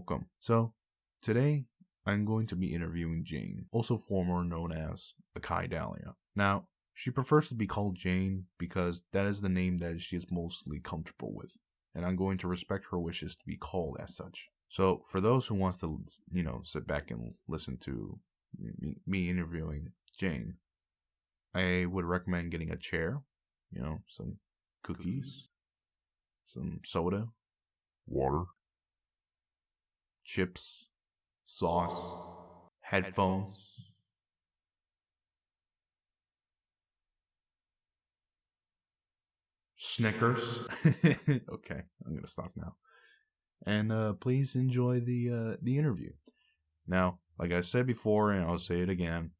welcome. So, today I'm going to be interviewing Jane, also former known as Akai Dahlia. Now, she prefers to be called Jane because that is the name that she is mostly comfortable with, and I'm going to respect her wishes to be called as such. So, for those who wants to, sit back and listen to me interviewing Jane, I would recommend getting a chair, some cookies, some soda, water, chips, sauce, headphones, Snickers. Okay, I'm gonna stop now. And please enjoy the interview. Now, like I said before, and I'll say it again,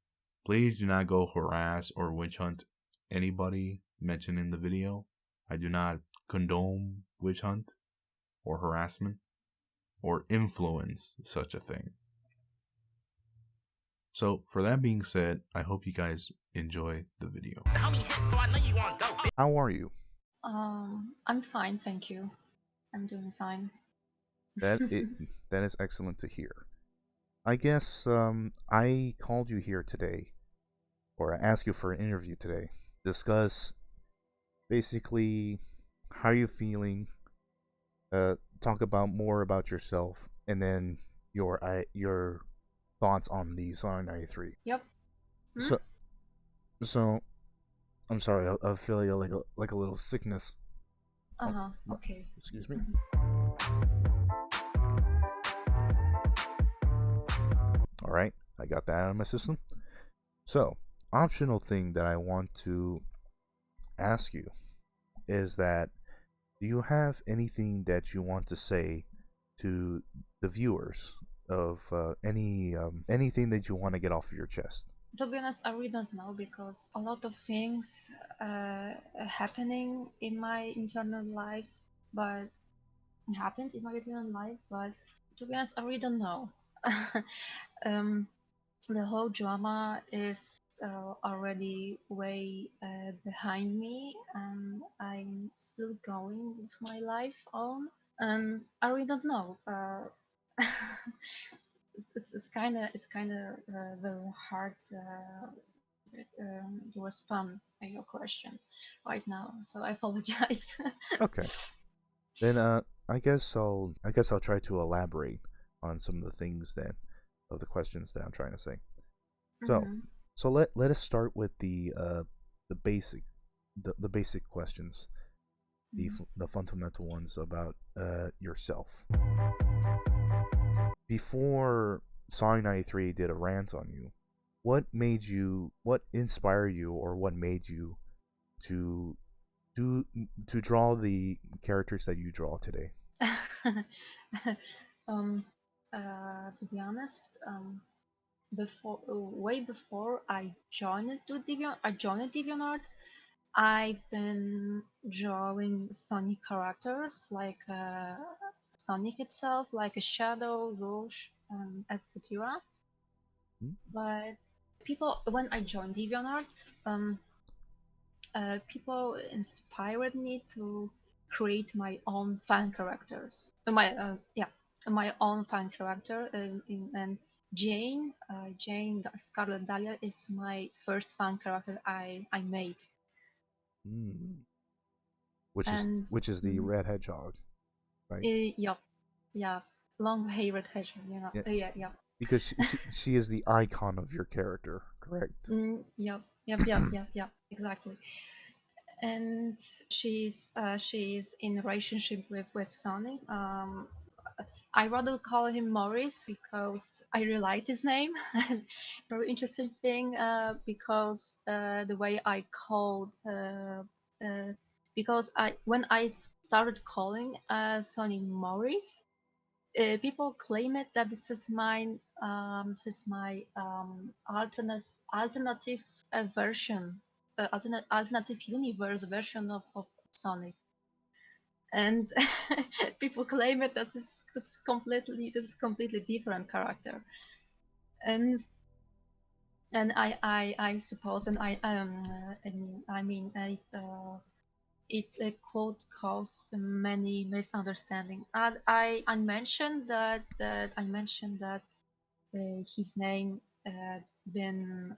please do not go harass or witch hunt anybody mentioned in the video. I do not condone witch hunt or harassment or influence such a thing. So, for that being said, I hope you guys enjoy the video. How are you? I'm fine, thank you. I'm doing fine. That is excellent to hear. I guess I called you here today, or I asked you for an interview today, discuss basically how you're feeling, talk about more about yourself, and then your thoughts on the Song 93. Yep. So I'm sorry, I feel like a little sickness. Okay. Excuse me. All right, I got that out of my system. So, optional thing that I want to ask you is that do you have anything that you want to say to the viewers of anything that you want to get off of your chest? To be honest, I really don't know because a lot of things happening in my internal life, but happens in my internal life. But to be honest, I really don't know. The whole drama is already way behind me, and I'm still going with my life on. And I really don't know. It's kind of very hard to respond to your question right now. So I apologize. Okay. Then I guess I'll try to elaborate on some of the things that of the questions that I'm trying to say. So Mhm. so let us start with the basic the basic questions, Mhm. the fundamental ones about yourself. Before Song 93 did a rant on you, what inspired you, or what made you to do to draw the characters that you draw today? um, to be honest, way before I joined DeviantArt. I've been drawing Sonic characters like Sonic itself, like a Shadow, Rouge, etc. Hmm? But when I joined DeviantArt, people inspired me to create my own fan characters. My own fan character, and Jane Scarlet Dahlia is my first fan character I made. Mm. And Which is the red hedgehog, right? Yup, yeah, long-haired hedgehog, you know. Yeah, Yeah. because she is the icon of your character, correct? Yep, exactly. And she's in a relationship with Sonic. I rather call him Maurice because I really like his name. Very interesting thing, because the way I called, because I when I started calling Sonic Maurice, people claim it that this is my alternative version, alternative universe version of Sonic, and people claim it this is completely different character, and I suppose, and I mean, it could cause many misunderstanding. And I mentioned that his name been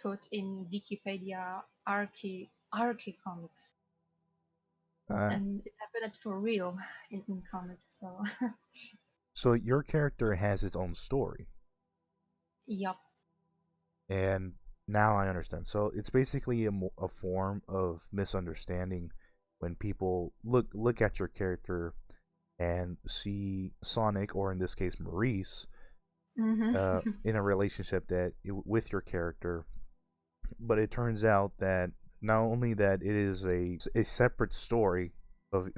put in Wikipedia Archie comics, Uh, and it happened for real in comics. So so your character has its own story, yep. and now I understand. So it's basically a form of misunderstanding when people look at your character and see Sonic, or in this case Maurice, Hmm. in a relationship with your character, but it turns out that not only that it is a separate story of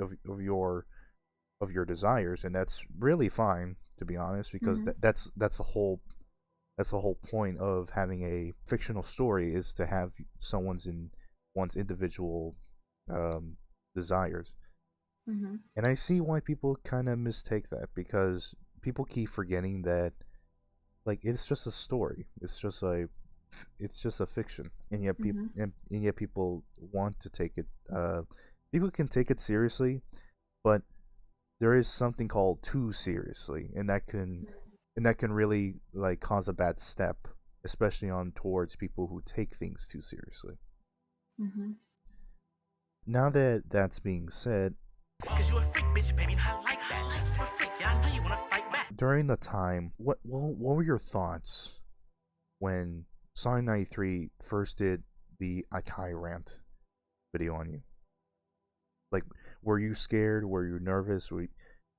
your desires, and that's really fine, to be honest, because Hmm. that's the whole point of having a fictional story, is to have one's individual um, desires. Hmm. And I see why people kind of mistake that, because people keep forgetting that, like, it's just a story. It's just a fiction, and yet people Hmm. and yet people want to take it. People can take it seriously, but there is something called too seriously, and that can really like cause a bad step, especially on towards people who take things too seriously. Hmm. Now that that's being said, Cause you a freak, bitch, baby, not like that. You a freak, yeah, I know you wanna fight back. during the time, what were your thoughts when Sign 93 first did the Akai rant video on you? Like, were you scared? Were you nervous?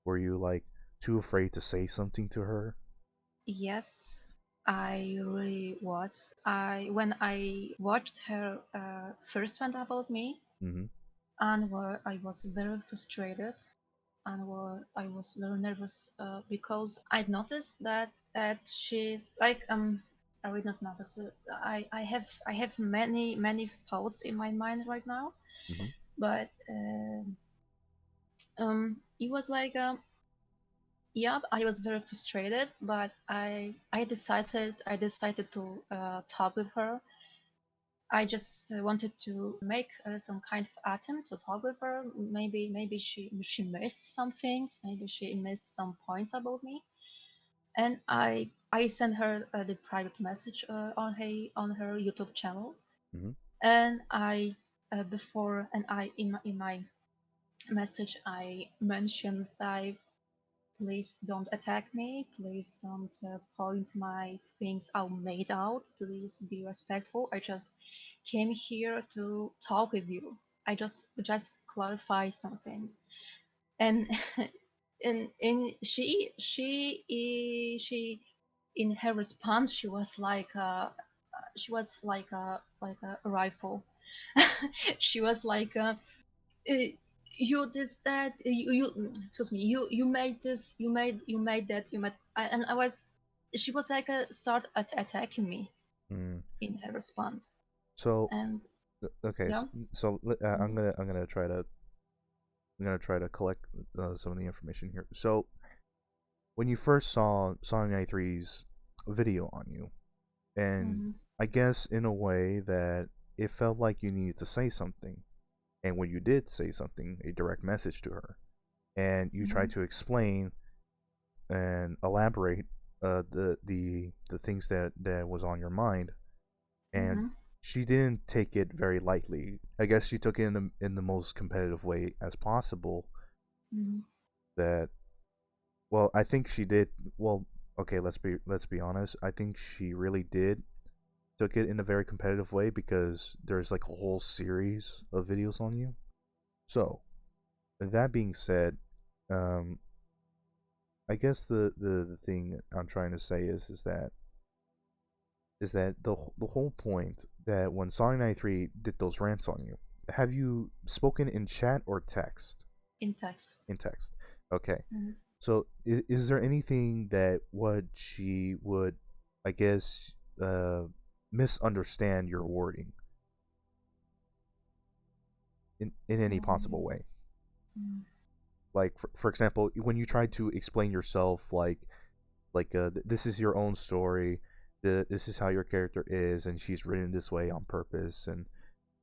Were you like too afraid to say something to her? Yes, I really was. I when I watched her first one about me, Mm-hmm. and I was very frustrated, and I was very nervous because I noticed that she's like I will not notice it. I have many thoughts in my mind right now, Mm-hmm. but it was like yeah, I was very frustrated, but I decided to talk with her. I just wanted to make some kind of attempt to talk with her. Maybe she missed some things. Maybe she missed some points about me. And I sent her the private message on her YouTube channel. Mm-hmm. And I before and I in my message I mentioned that please don't attack me. Please don't point my things out made out. Please be respectful. I just came here to talk with you. I just clarify some things. And and she in her response she was like a rifle. She was like uh, you this that you excuse me you made this you made that you made and I was she was like a start attacking me Mm. in her response. So And okay, yeah. I'm Mhm. gonna try to collect some of the information here. So when you first saw Song 93's video on you, and Mhm. I guess in a way that it felt like you needed to say something, and when you did say something, a direct message to her, and you tried Mhm. to explain and elaborate the things that was on your mind, and Mhm. she didn't take it very lightly. I guess she took it in the most competitive way as possible. Mhm. That well, I think she did. Well, okay, let's be honest. I think she really did took it in a very competitive way, because there's like a whole series of videos on you. So that being said, um, I guess the thing I'm trying to say is that the whole point that when Song 93 did those rants on you, have you spoken in chat or text? In text. In text. Okay. Mhm. So is there anything that what she would, I guess, uh, misunderstand your wording in any possible Mhm. way? Mhm. Like for example, when you try to explain yourself, this is your own story, this is how your character is, and she's written this way on purpose, and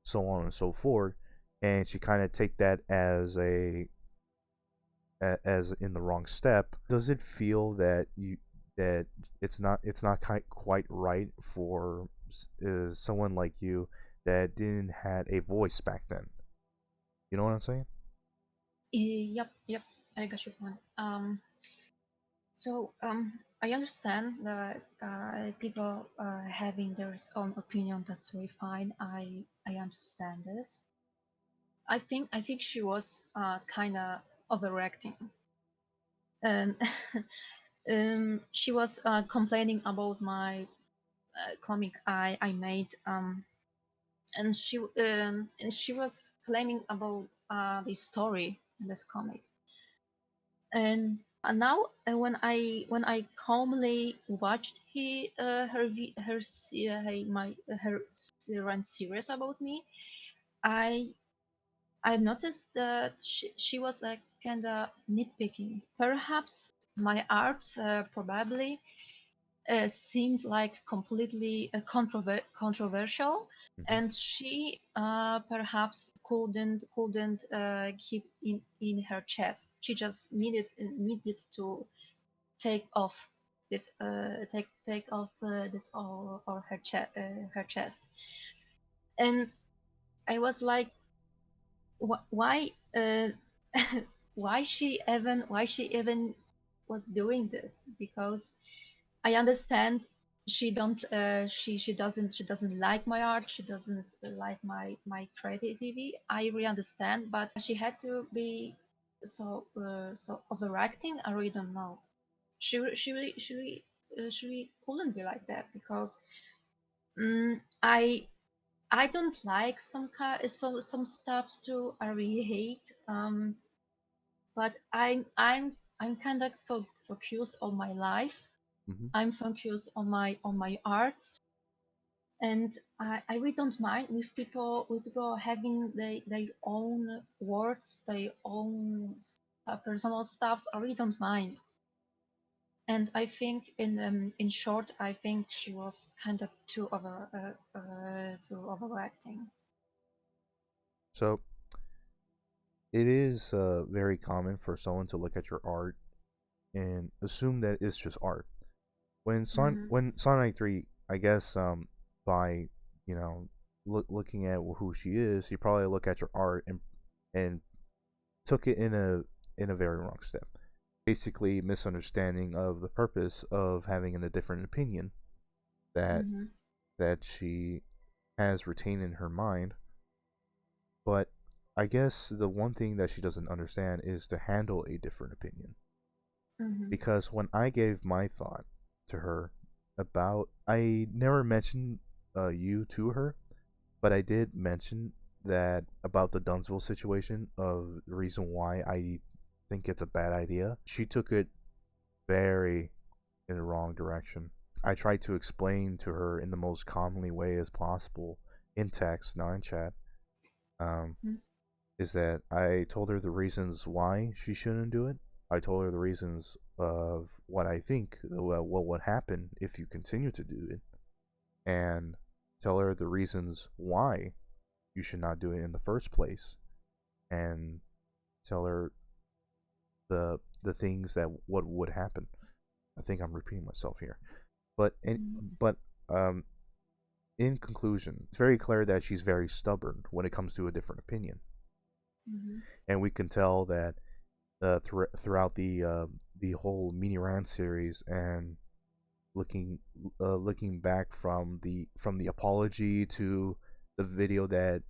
so on and so forth. and she kind of take that as as in the wrong step. Does it feel that it's not quite right for someone like you that didn't had a voice back then? You know what I'm saying? Yep, I got your point. So I understand that people having their own opinion. That's very fine. I understand this. I think she was kind of overreacting, and she was complaining about my comic I made, and she was claiming about the story in this comic. And now when I calmly watched her run series about me, I I noticed that she was like kind of nitpicking. Perhaps my art probably seemed like completely controversial, Hmm. and she perhaps couldn't keep in her chest. She just needed to take off take off this or her chest. And I was like, why why she even was doing this? Because I understand she doesn't like my art. She doesn't like my creativity. I really understand, but she had to be so overacting. I really don't know. She really couldn't be like that, because I don't like some stuffs too. I really hate. But I'm kind of focused on my life. Hmm. I'm focused on my arts, and I really don't mind with people having their own words, their own personal stuffs. I really don't mind. And I think in short, I think she was kind of too overacting. So it is very common for someone to look at your art and assume that it's just art. Mm-hmm. When Sonic 3, I guess by you know looking at who she is, you probably look at your art and took it in a very wrong step. Basically, misunderstanding of the purpose of having a different opinion that Mm-hmm. she has retained in her mind. But I guess the one thing that she doesn't understand is to handle a different opinion. Mm-hmm. Because when I gave my thought to her about, I never mentioned you to her, but I did mention that about the Dumbsville situation of the reason why I think it's a bad idea. She took it very in the wrong direction. I tried to explain to her in the most calmly way as possible in text, not in chat. Um, is that I told her the reasons why she shouldn't do it. I told her the reasons of what I think what would happen if you continue to do it, and tell her the reasons why you should not do it in the first place, and tell her the things that what would happen. I think I'm repeating myself here, but but um in conclusion, it's very clear that she's very stubborn when it comes to a different opinion, Mm-hmm. and we can tell that throughout the whole mini rant series, and looking looking back from the apology to the video that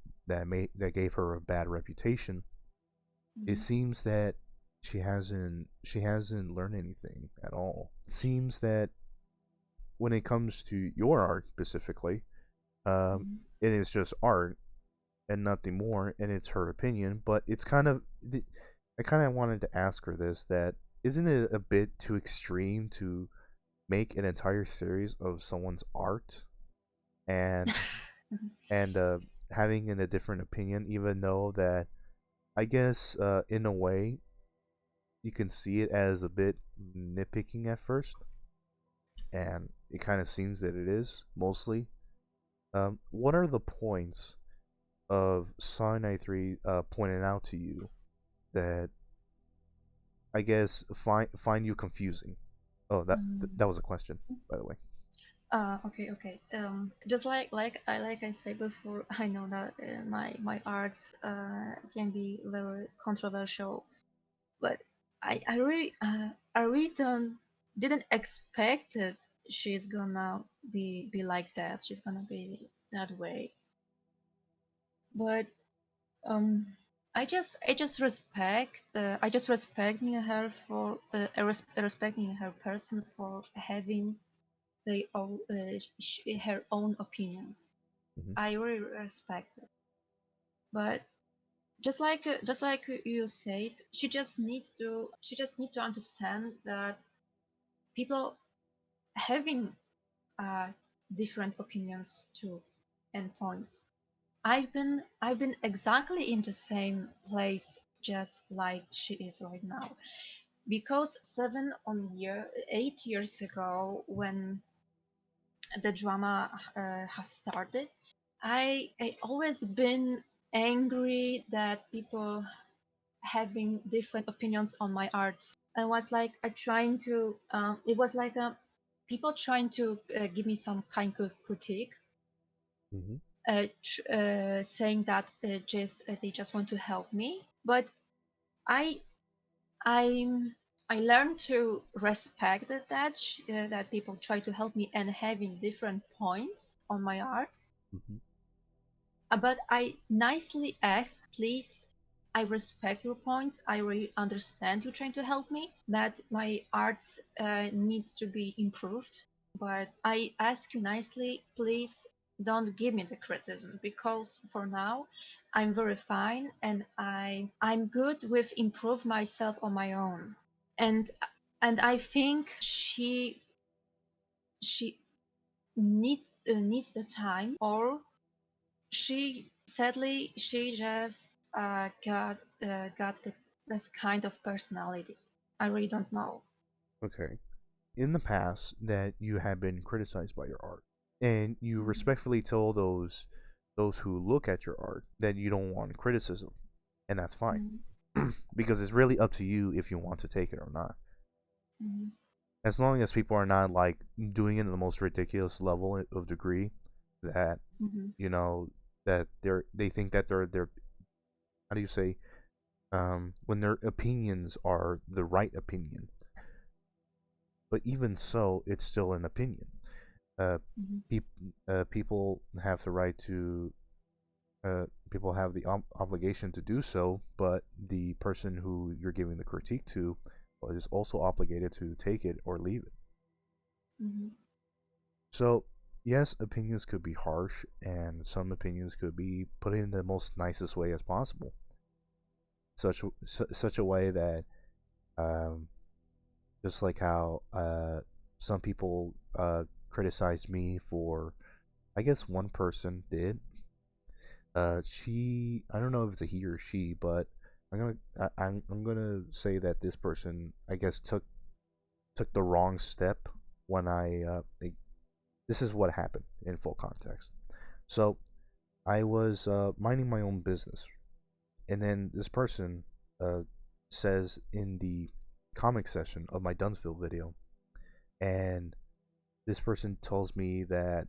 gave her a bad reputation, it Mm-hmm. seems that she hasn't learned anything at all. It seems that when it comes to your art specifically, um, Mm-hmm. it is just art and nothing more, and it's her opinion. But it's kind of I kind of wanted to ask her this: that isn't it a bit too extreme to make an entire series of someone's art and and having a different opinion, even though that I guess in a way you can see it as a bit nitpicking at first, and it kind of seems that it is mostly. What are the points of Cyanide 3 pointing out to you that I guess find you confusing? Oh, that was a question, by the way. Okay. Just like I said before, I know that my arts can be very controversial, but I really didn't expect that she's gonna be like that. She's gonna be that way. But um, I just respecting her for respecting her person for having her own opinions. Mhm. I really respect it. But just like you said, she just need to understand that people having uh, different opinions too and points. I've been exactly in the same place just like she is right now, because 8 years ago, when the drama has started, I always been angry that people having different opinions on my arts, and was like trying to it was like people trying to give me some kind of critique, Mhm. saying that they just want to help me. But I I'm I learned to respect that people try to help me and having different points on my arts. Mhm. But I nicely ask, please, I respect your points. I really understand you trying to help me, that my arts need to be improved. But I ask you nicely, please don't give me the criticism, because for now I'm very fine, and I'm good with improve myself on my own. And I think she needs the time, or she just got this kind of personality. I really don't know. Okay. In the past, that you have been criticized by your art, and you Mhm. respectfully tell those who look at your art that you don't want criticism, and that's fine. Mhm. Because it's really up to you if you want to take it or not. Mhm. As long as people are not like doing it in the most ridiculous level of degree, that Mhm. you know that they think that they're how do you say, when their opinions are the right opinion. But even so, it's still an opinion. Uh, Mhm. people have the right to people have the obligation to do so, but the person who you're giving the critique to is also obligated to take it or leave it. Mhm. So, yes, opinions could be harsh, and some opinions could be put in the most nicest way as possible, such a way that, um, just like how some people criticized me for, I guess one person did. I don't know if it's a he or she, but I'm gonna say that this person, I guess, took the wrong step when this is what happened in full context. So I was minding my own business, and then this person uh, says in the comic session of my Dumbsville video, and this person tells me that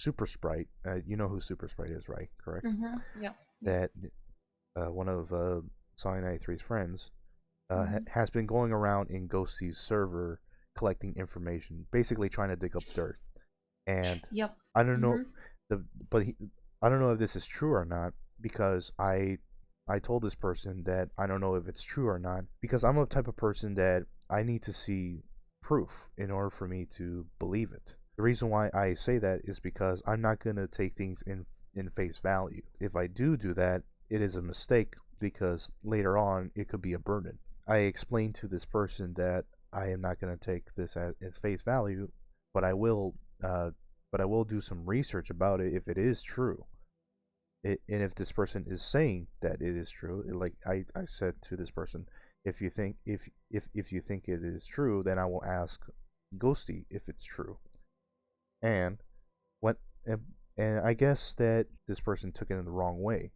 Super Sprite, you know who Super Sprite is, right? Correct? Mhm. Yeah. Yeah. That one of Cyanide 3's friends Mhm. has been going around in Ghost's server collecting information, basically trying to dig up dirt. And Yep. I don't know, Mhm. the but he, I don't know if this is true or not, because I told this person that I don't know if it's true or not, because I'm a type of person that I need to see proof in order for me to believe it. The reason why I say that is because I'm not going to take things in face value. If I do that, it is a mistake, because later on it could be a burden. I explained to this person that I am not going to take this as face value, but I will uh, do some research about it if it is true. And if this person is saying that it is true, like I said to this person, if you think it is true, then I will ask Ghosty if it's true. And what and, and I guess that this person took it in the wrong way.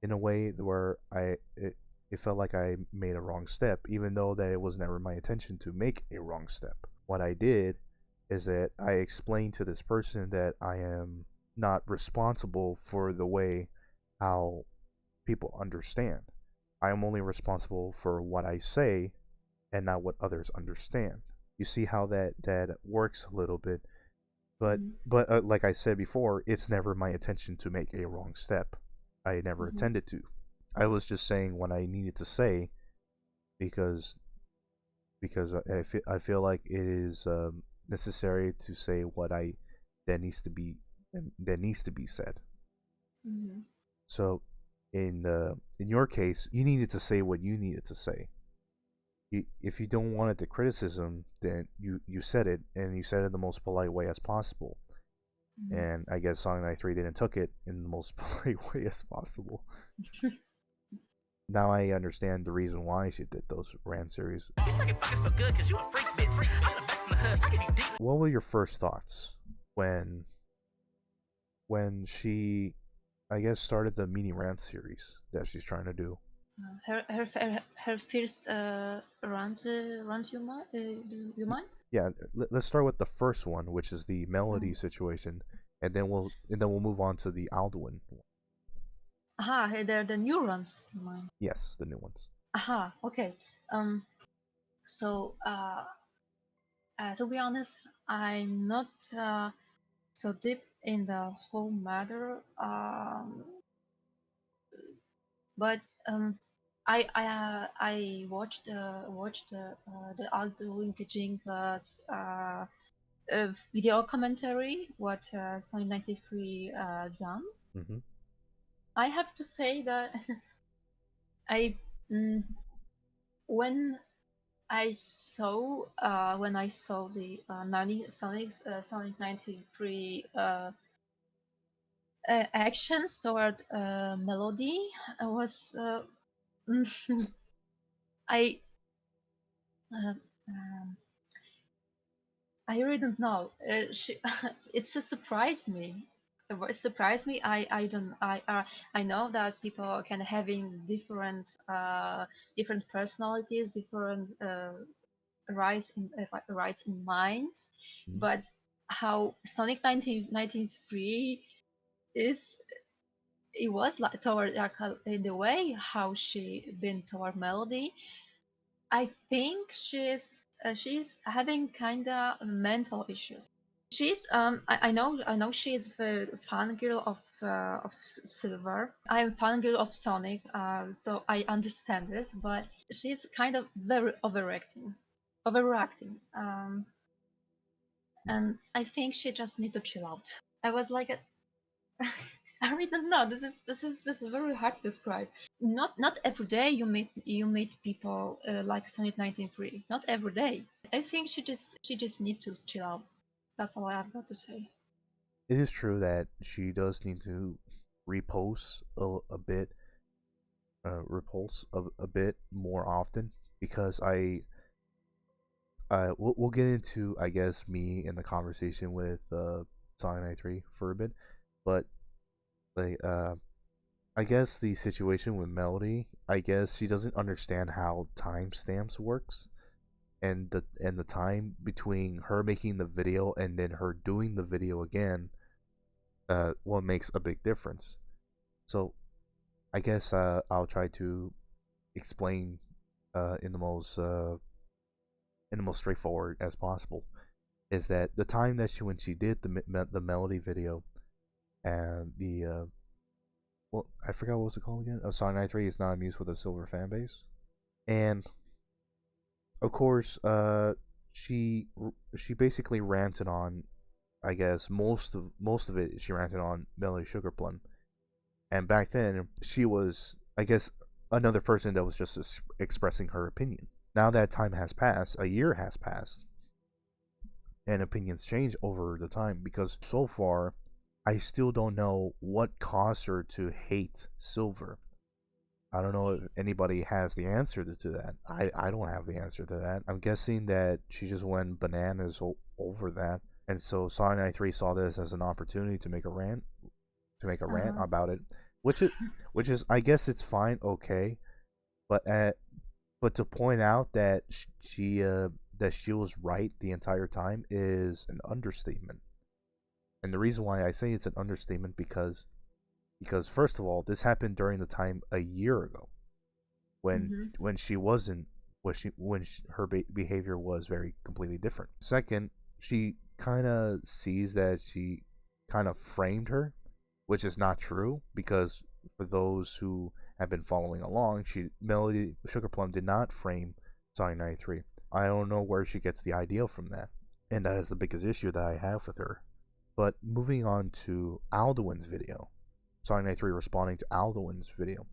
in a way where it felt like I made a wrong step, even though that it was never my intention to make a wrong step. What I did is that I explained to this person that I am not responsible for the way how people understand. I am only responsible for what I say and not what others understand. You see how that works a little bit, but like I said before, it's never my intention to make a wrong step. I never intended to. I was just saying what I needed to say because I feel like it is necessary to say what that needs to be said. So in your case, you needed to say what you needed to say. If you don't want the criticism, then you said it, and you said it in the most polite way as possible. And I guess Sonic 93 didn't took it in the most polite way as possible. Now I understand the reason why she did those rant series. What were your first thoughts when she, I guess, started the mini rant series that she's trying to do? Her first rant you mind? Yeah, let's start with the first one, which is the melody situation, and then we'll move on to the Alduin. They're the new runs you mind? Yes, the new ones. Okay. So to be honest, I'm not so deep in the whole matter. But I watched the Alduin Jinka's video commentary what Sonic 93 done. I have to say that when I saw the Sonic 93 actions toward melody, I was I really don't know. It surprised me. It surprised me. I know that people can having different personalities, different rights in minds, but how Sonic 1993 is, it was like toward in the way how she been toward melody. I think she's having kinda mental issues. She's I know she's the fangirl of Silver. I'm fangirl of Sonic, so I understand this, but she's kind of very overreacting. And I think she just need to chill out. I was like, I really don't know. This is very hard to describe. Not every day you meet people like Sonic 93. Not every day. I think she just need to chill out. That's all I have got to say. It is true that she does need to repulse a bit more often, because we'll get into, I guess, me in the conversation with Sonic 93 for a bit, but like I guess the situation with Melody, I guess she doesn't understand how timestamps works, and the time between her making the video and then her doing the video again, what makes a big difference. So I guess I'll try to explain in the most straightforward as possible. Is that the time that when she did the melody video, and the well, I forgot what was it called again. Sonic 93 is not amused with a silver fan base, and of course, she basically ranted on, I guess most of it she ranted on Melody Sugarplum, and back then she was, I guess, another person that was just expressing her opinion. Now that time has passed, a year has passed, and opinions change over the time, because so far I still don't know what caused her to hate Silver. I don't know if anybody has the answer to that. I don't have the answer to that. I'm guessing that she just went bananas over that, and so Sonic 93 saw this as an opportunity to make a rant about it, which is I guess it's fine, okay, but to point out that she was right the entire time is an understatement. And the reason why I say it's an understatement because first of all, this happened during the time a year ago when she wasn't her behavior was very completely different. Second, she kind of sees that she kind of framed her, which is not true because for those who have been following along, Melody Sugar Plum did not frame Song 93. I don't know where she gets the idea from that, and that is the biggest issue that I have with her. But moving on to Alduin's video, Song 93 responding to Alduin's video,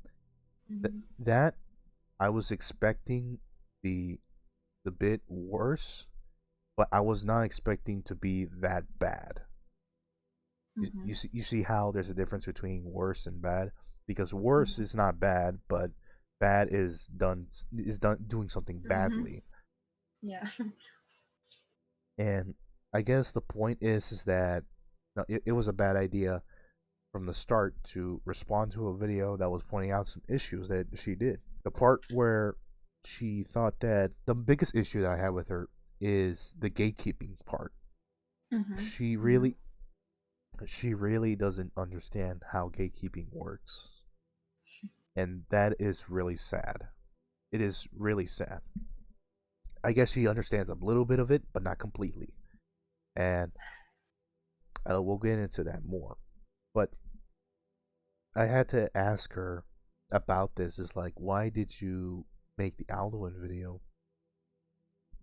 that I was expecting the bit worse, but I was not expecting to be that bad. You see how there's a difference between worse and bad, because worse is not bad, but bad is doing something badly. Yeah. And I guess the point is that it was a bad idea from the start to respond to a video that was pointing out some issues that she did. The part where she thought that the biggest issue that I had with her is the gatekeeping part. She really doesn't understand how gatekeeping works. And that is really sad. It is really sad. I guess she understands a little bit of it, but not completely. And we'll get into that more. But I had to ask her about this. Is like, why did you make the Alduin video?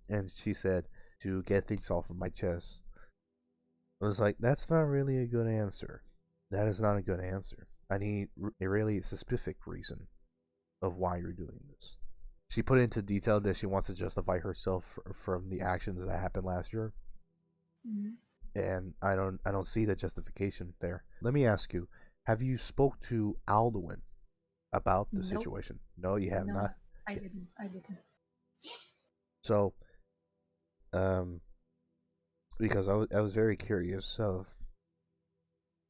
And she said, to get things off of my chest. I was like, that's not really a good answer. That is not a good answer. I need a really specific reason of why you're doing this. She put into detail that she wants to justify herself from the actions that happened last year. And I don't see the justification there. Let me ask you, have you spoke to Alduin about the situation? No, you have not. I didn't. So, because I was very curious of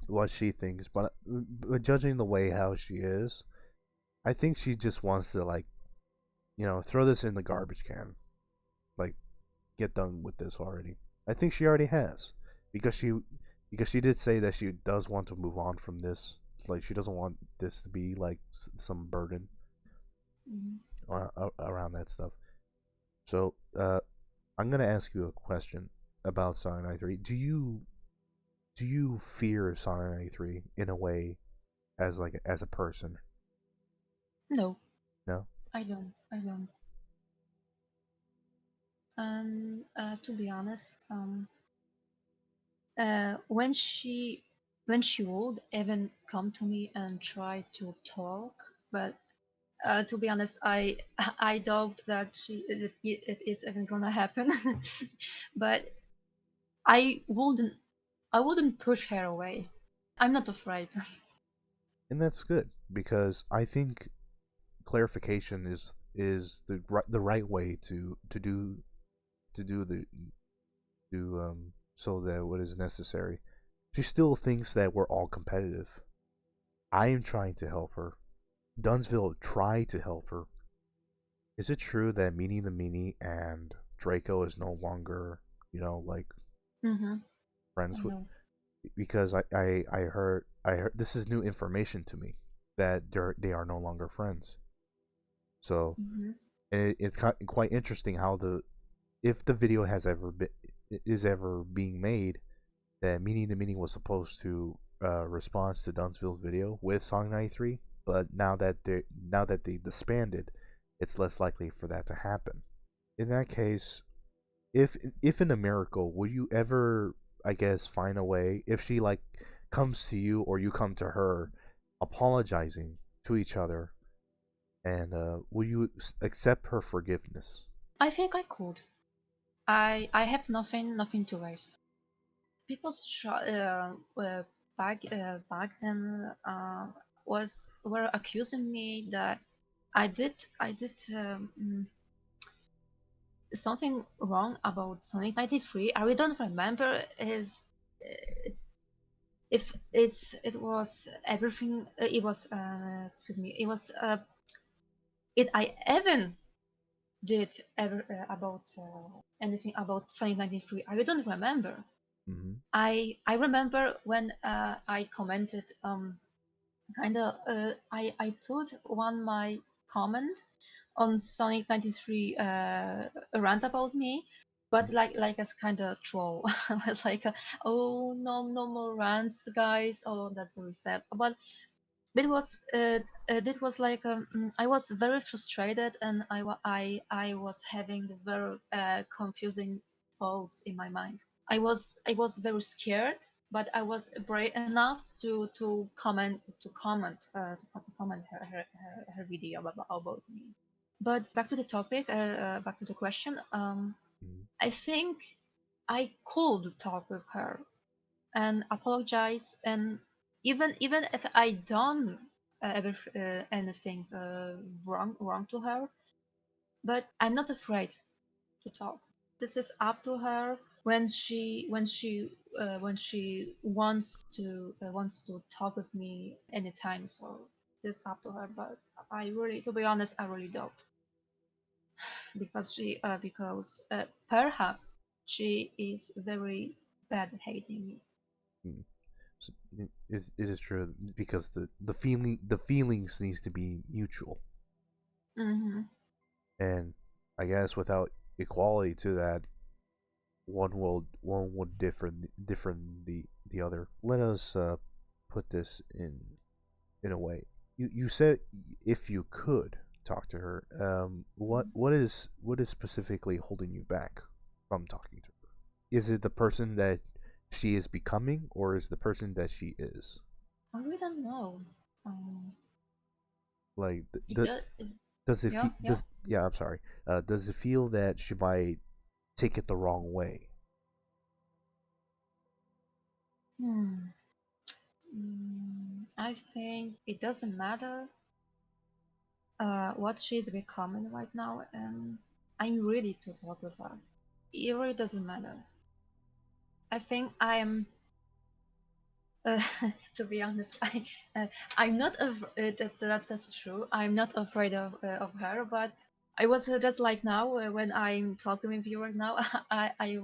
what she thinks, but judging the way how she is, I think she just wants to, like, throw this in the garbage can, like, get done with this already. I think she already has, because she did say that she does want to move on from this. It's like she doesn't want this to be like some burden around that stuff. So I'm gonna ask you a question about Sonic 93. Do you fear Sonic 93 in a way, as a person? No. No. I don't. And to be honest, when she would even come to me and try to talk, but to be honest, I doubt that it is even gonna happen. But I wouldn't push her away. I'm not afraid. And that's good, because I think clarification is the right way to do so that what is necessary. She still thinks that we're all competitive. I am trying to help her. Dumbsville tried to help her. Is it true that Meanie the Meanie and Draco is no longer, friends with? Because I heard this is new information to me, that they are no longer friends. So and it's quite interesting how if the video is ever being made, that Meanie the Meanie was supposed to respond to Dumbsville's video with Song 93, but now that they disbanded, it's less likely for that to happen. In that case, if in a miracle, will you ever, I guess, find a way, if she comes to you or you come to her apologizing to each other, and will you accept her forgiveness? I think I could. I have nothing to waste. People back then were accusing me that I did something wrong about Sonic 93. I really don't remember if it was everything, it was excuse me, it was it I even did ever about anything about Sonic 93. I don't remember. Mm-hmm. I remember when I commented kind of I put one my comment on Sonic 93 rant about me, but like as kind of troll. I was like, oh no more rants, guys. Oh, that's very sad. But it was like I was very frustrated, and I was having very confusing thoughts in my mind. I was very scared, but I was brave enough to comment her video about me. But back to the topic, back to the question. Mm-hmm. I think I could talk with her and apologize, and even if I done anything wrong to her, but I'm not afraid to talk. This is up to her when she wants to talk with me anytime. So this is up to her. But I really, to be honest, I really don't, because perhaps she is very bad hating me. Mm. So it is true because the feelings needs to be mutual, Hmm. and I guess without equality to that, one would differ the other. Let us put this in a way. You said if you could talk to her, what is specifically holding you back from talking to her? Is it the person that she is becoming, or is the person that she is? I really don't know. Um, Like, it does. does it Yeah, feel yeah. does yeah, I'm sorry. Does it feel that she might take it the wrong way? Hmm. I think it doesn't matter what she's becoming right now, and I'm ready to talk with her. It really doesn't matter. I think I'm, uh, to be honest, I'm not that's true. I'm not afraid of her, but I was just like now when I'm talking with you right now. I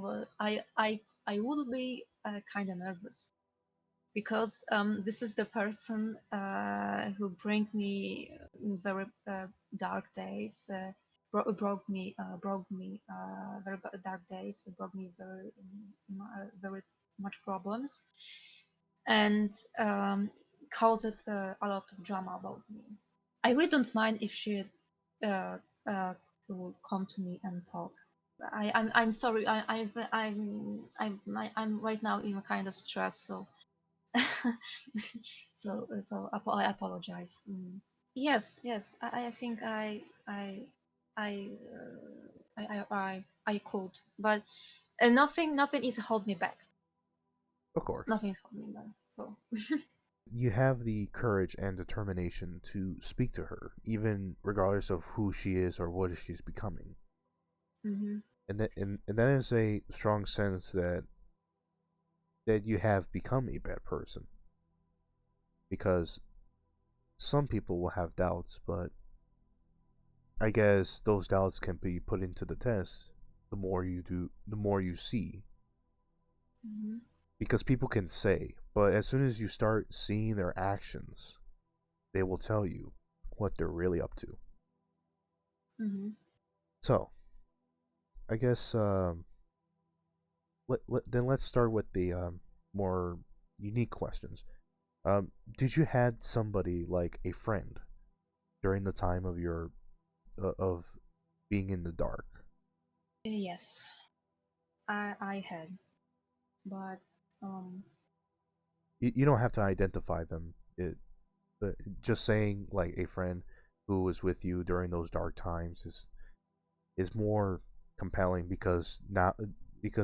would be kind of nervous, because this is the person who bring me very dark days, broke me very dark days, brought me very much problems, and caused a lot of drama about me. I really don't mind if she uh, uh, will come to me and talk. I'm sorry. I'm right now in a kind of stress, so I apologize. Yes, yes. I think I, I could, but nothing is hold me back. Of course. Nothing is holding me back. So You have the courage and determination to speak to her, even regardless of who she is or what she's becoming. hmm And that is a strong sense that you have become a bad person. Because some people will have doubts, but I guess those doubts can be put into the test the more you do, the more you see. hmm Because people can say, but as soon as you start seeing their actions, they will tell you what they're really up to. hmm So, I guess then let's start with the more unique questions. Did you had somebody like a friend during the time of your of being in the dark? yes, I had, but um You don't have to identify them. But just saying like a friend who was with you during those dark times is more compelling because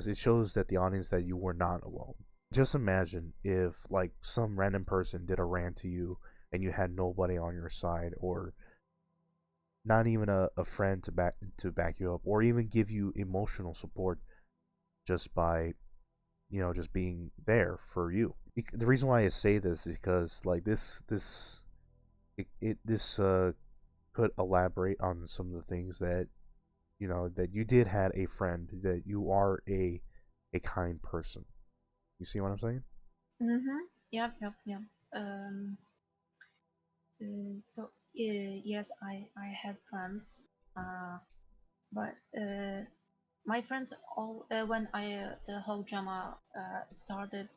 it shows that the audience that you were not alone. Just imagine if like some random person did a rant to you and you had nobody on your side, or not even a friend to back you up, or even give you emotional support just by just being there for you. The reason why I say this is because like this could elaborate on some of the things that that you did had a friend, that you are a kind person. You see what I'm saying? Yep. Um, yes, I had friends, but my friends all when I the whole drama started.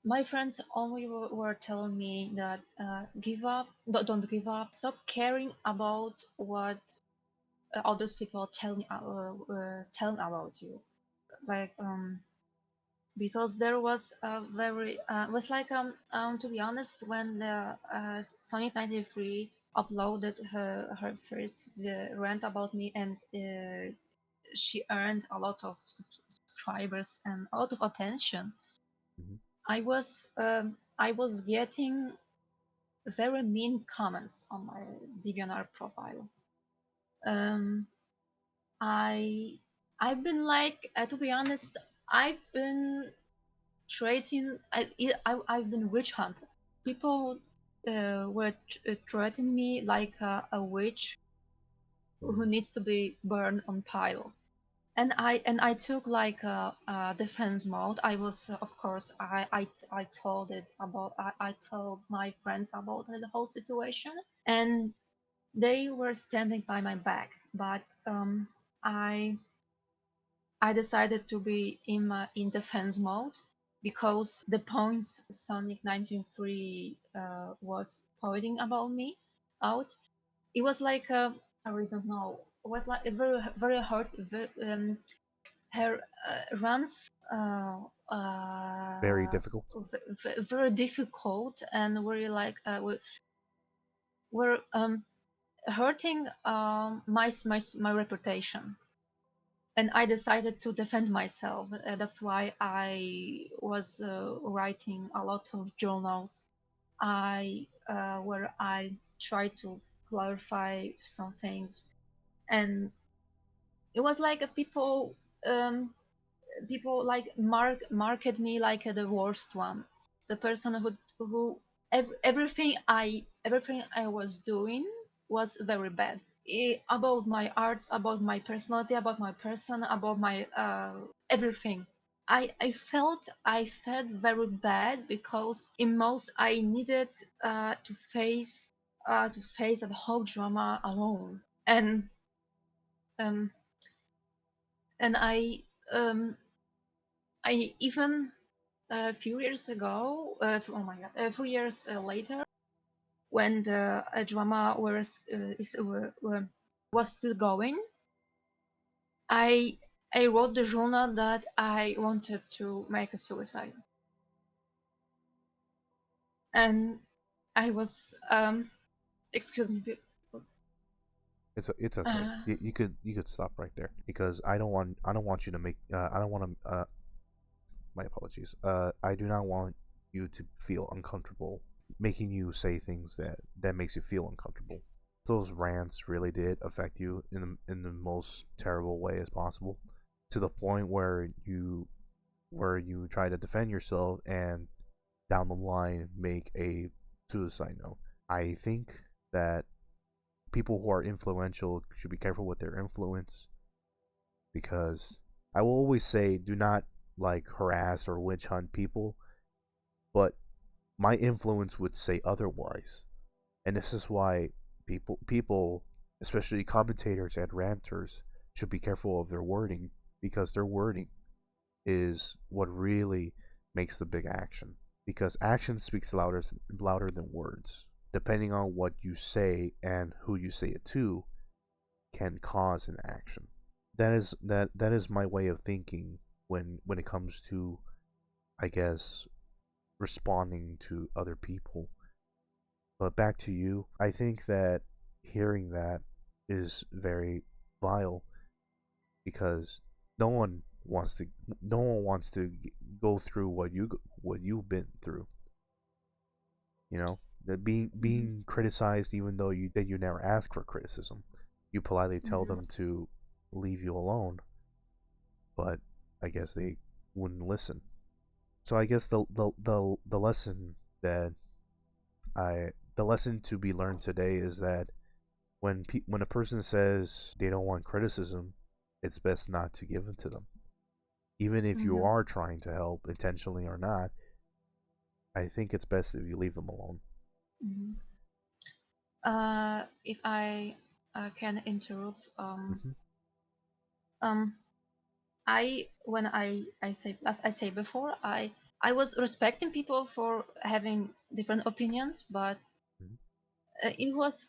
My friends only were telling me that give up, don't give up, stop caring about what others people telling about you. Like because there was a very was like to be honest, when the Sonic 93 uploaded her first rant about me, and she earned a lot of subscribers and a lot of attention. Mhm. I was getting very mean comments on my DeviantArt profile. Um, I I've been like to be honest, I've been trading. I've been witch hunted. People were threatening me like a witch who Mhm. needs to be burned on pile. And I took like a defense mode. I was of course I told it about I told my friends about the whole situation, and they were standing by my back. But I I decided to be in defense mode because the points Sonic 193 was pointing about me out. It was like I really don't know. It was like a very hard. Her runs Very difficult. very difficult and very like were hurting my reputation, and I decided to defend myself. That's why I was writing a lot of journals. Where I tried to clarify some things, and it was like um, people like market me like the worst one, the person who everything I was doing was very bad. About my arts, about my personality, about my person, about my everything. I felt very bad because in most I needed to face the whole drama alone, um and um I even a few years ago, oh my god, a few years later, when the drama was still going, I I wrote the journal that I wanted to make a suicide, and I was excuse me. It's okay. Uh, You could stop right there because I don't want you to make I don't want to my apologies. I do not want you to feel uncomfortable making you say things that makes you feel uncomfortable. Those rants really did affect you in the most terrible way as possible, to the point where you try to defend yourself and down the line make a suicide note. I think that people who are influential should be careful with their influence, because I will always say do not like harass or witch hunt people, but my influence would say otherwise. And this is why people, especially commentators and ranters, should be careful of their wording, because their wording is what really makes the big action. Because action speaks louder than words. Depending on what you say and who you say it to, can cause an action. That is my way of thinking when it comes to, I guess, responding to other people. But back to you, I think that hearing that is very vile, because no one wants to no one wants to go through what you've been through. That being criticized, even though you never ask for criticism. You politely tell mhm. them to leave you alone, but I guess they wouldn't listen. So I guess the lesson that the lesson to be learned today is that when a person says they don't want criticism, it's best not to give it to them. Even if you are trying to help, intentionally or not, I think it's best if you leave them alone. If I can interrupt, when I say, as I say before, I was respecting people for having different opinions, but it was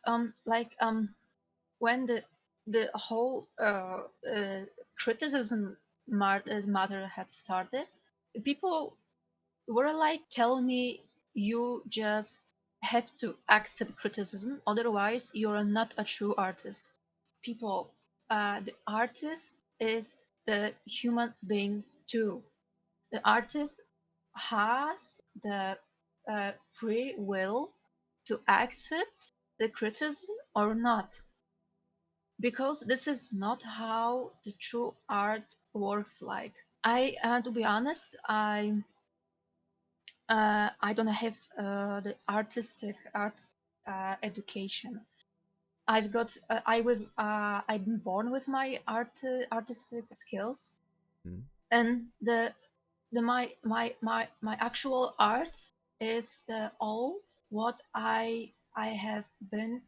when the whole criticism matter had started, people were like telling me, you just have to accept criticism, otherwise you're not a true artist. People, the artist is the human being too. The artist has the free will to accept the criticism or not, because this is not how the true art works. Like, to be honest, I don't have the arts education. I've got I've been born with my artistic skills, and my actual arts is the all what I have been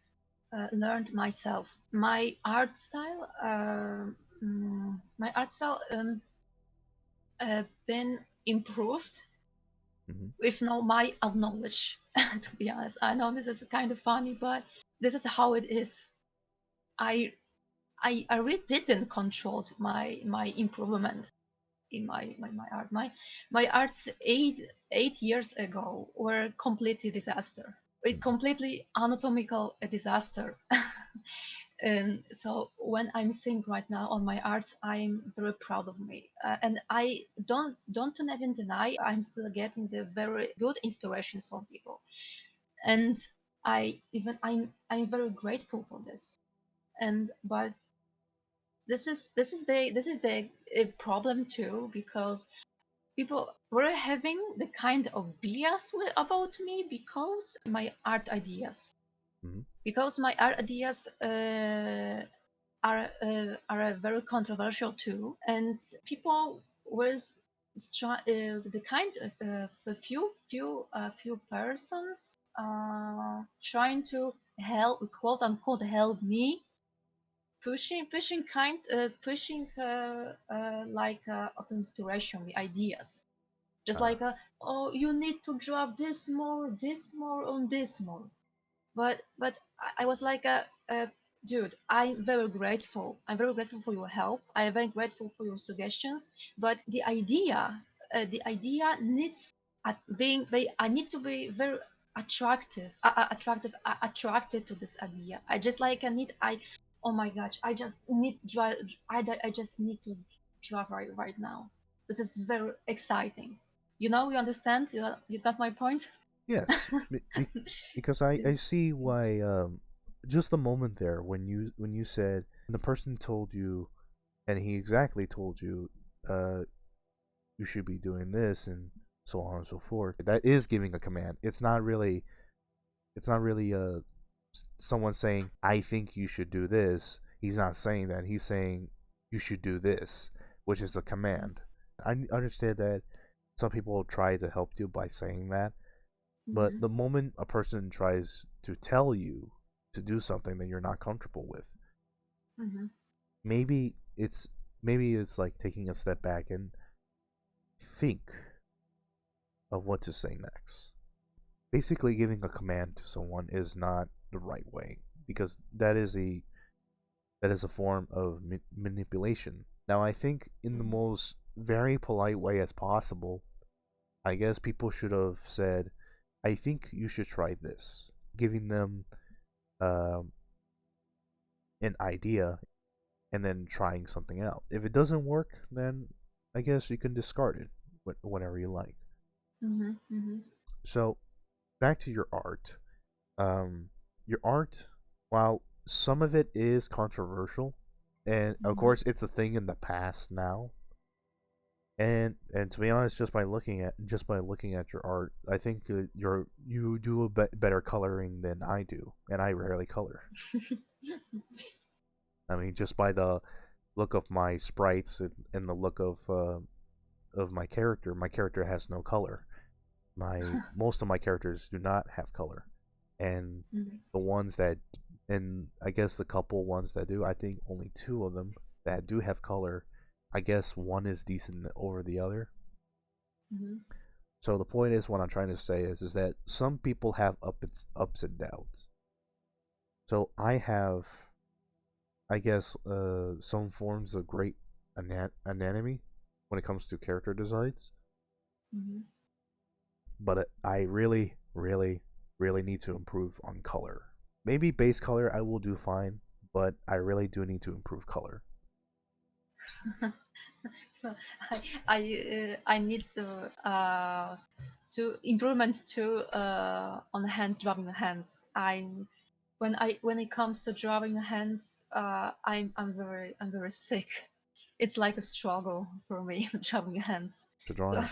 learned myself. My art style been improved with no my knowledge. To be honest, I know this is kind of funny, but this is how it is. I really didn't control my improvement in my art. My arts 8 years ago were completely disaster. Completely anatomical disaster. And so when I'm seeing right now on my arts, I'm very proud of me, and I don't even deny I'm still getting the very good inspirations from people, and I'm very grateful for this. And but this is the problem too, because people were having the kind of bias about me because my art ideas. Because my art ideas are very controversial too, and people was the kind of a few persons trying to help, quote unquote, help me, pushing of inspiration, the ideas, just like oh, you need to drop this more on this more. But I was like dude, I'm very grateful. I'm very grateful for your help. I'm very grateful for your suggestions. But the idea needs I need to be very attracted to this idea. I just like oh my gosh, I just need I just need to drive right now. This is very exciting. You understand? You got my point? Yes, because I see why. Just the moment there when you said the person told you, and he exactly told you, you should be doing this and so on and so forth. That is giving a command. It's not really. It's not really someone saying, I think you should do this. He's not saying that. He's saying you should do this, which is a command. I understand that some people will try to help you by saying that, but the moment a person tries to tell you to do something that you're not comfortable with, maybe it's like taking a step back and think of what to say next. Basically, giving a command to someone is not the right way, because that is a form of manipulation. Now, I think in the most very polite way as possible, I guess people should have said, I think you should try this, giving them an idea and then trying something out. If it doesn't work, then I guess you can discard it whenever you like. So back to your art. Your art, while some of it is controversial, and of course it's a thing in the past now, And to be honest, just by looking at your art, I think you do a better coloring than I do, and I rarely color. I mean, just by the look of my sprites and the look of my character has no color. Most of my characters do not have color, and Mhm. the ones that, and I guess the couple ones that do, I think only two of them that do have color. I guess one is decent over the other. Mhm. So the point is, what I'm trying to say is that some people have ups and downs. So I have, I guess, some forms of great anatomy when it comes to character designs, Mhm. but I really, really, really need to improve on color. Maybe base color I will do fine, but I really do need to improve color. So I need to improvement to on the hands, drawing the hands. When it comes to drawing the hands, I'm very sick. It's like a struggle for me drawing hands. To So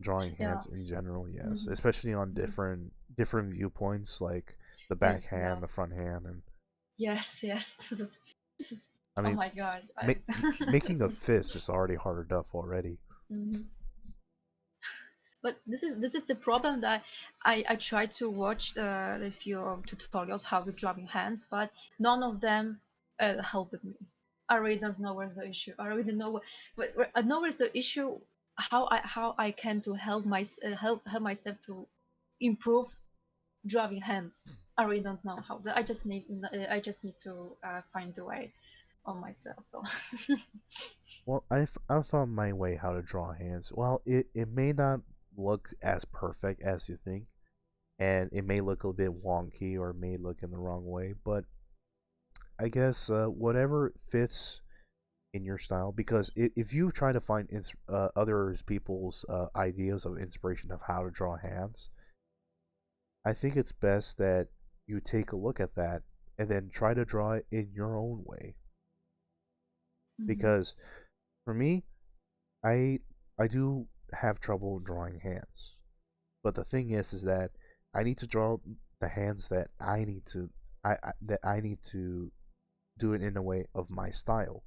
drawing yeah. hands in general, yes, Mhm. especially on Mhm. different viewpoints, like the Yeah, back yeah. hand, the front hand, and Yes, yes. This is I oh mean, my god. making a fist is already hard enough already. Mhm. But this is the problem that I try to watch the few tutorials how to draw in hands, but none of them helped me. I really don't know where's the issue. I really know I know where's the issue. How I can to help myself to improve drawing hands. I really don't know how. But I just need to find a way on myself. So Well, I've found my way how to draw hands. Well, it may not look as perfect as you think, and it may look a bit wonky or may look in the wrong way, but I guess whatever fits in your style. Because if you try to find others people's ideas of inspiration of how to draw hands, I think it's best that you take a look at that and then try to draw it in your own way. Mhm. Because for me, I I do have trouble drawing hands. But the thing is that I need to draw the hands that I need to do it in a way of my style.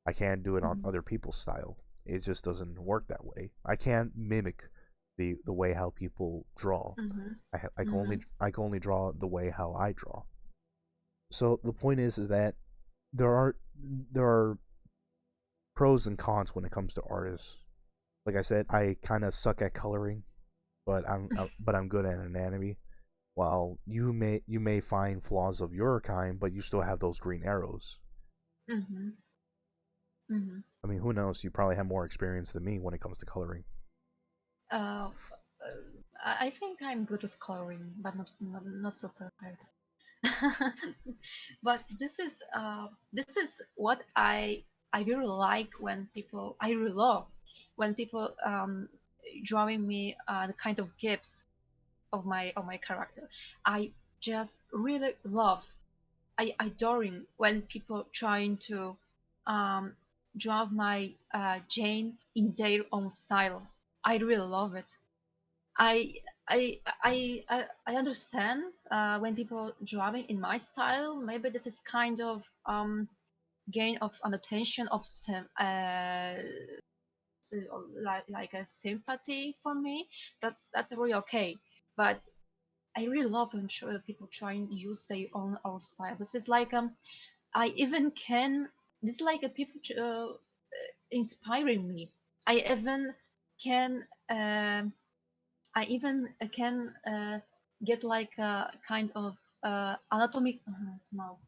I can't do it on Mhm. other people's style. It just doesn't work that way. I can't mimic the way how people draw. Mhm. I Mhm. I can only draw the way how I draw. So the point is that there are there are pros and cons when it comes to artists. Like I said, I kind of suck at coloring, but I'm good at anatomy. While you may find flaws of your kind, but you still have those green arrows. Mhm. Mhm. I mean, who knows? You probably have more experience than me when it comes to coloring. Uh, I think I'm good with coloring, but not so perfect. But this is what I really like when people I really love when people drawing me the kind of gifts of my character. I just really love I adoring when people trying to um, draw my Jane in their own style. I really love it. I I understand when people drawing in my style. Maybe this is kind of gain of an attention of some like a sympathy for me. That's really okay. But I really love when people try and use their own style. This is like I even can. This is like a people inspiring me. I even can. I even can get like a kind of anatomic. No,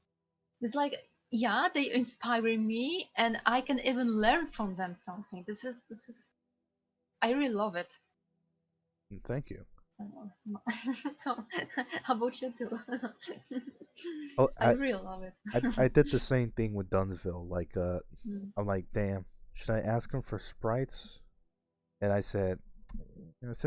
it's like yeah, they inspire me, and I can even learn from them something. This is. I really love it. Thank you. So, so how about you too? Oh, I really love it. I did the same thing with Dumbsville. Mm. I'm like, damn, should I ask him for sprites? And I said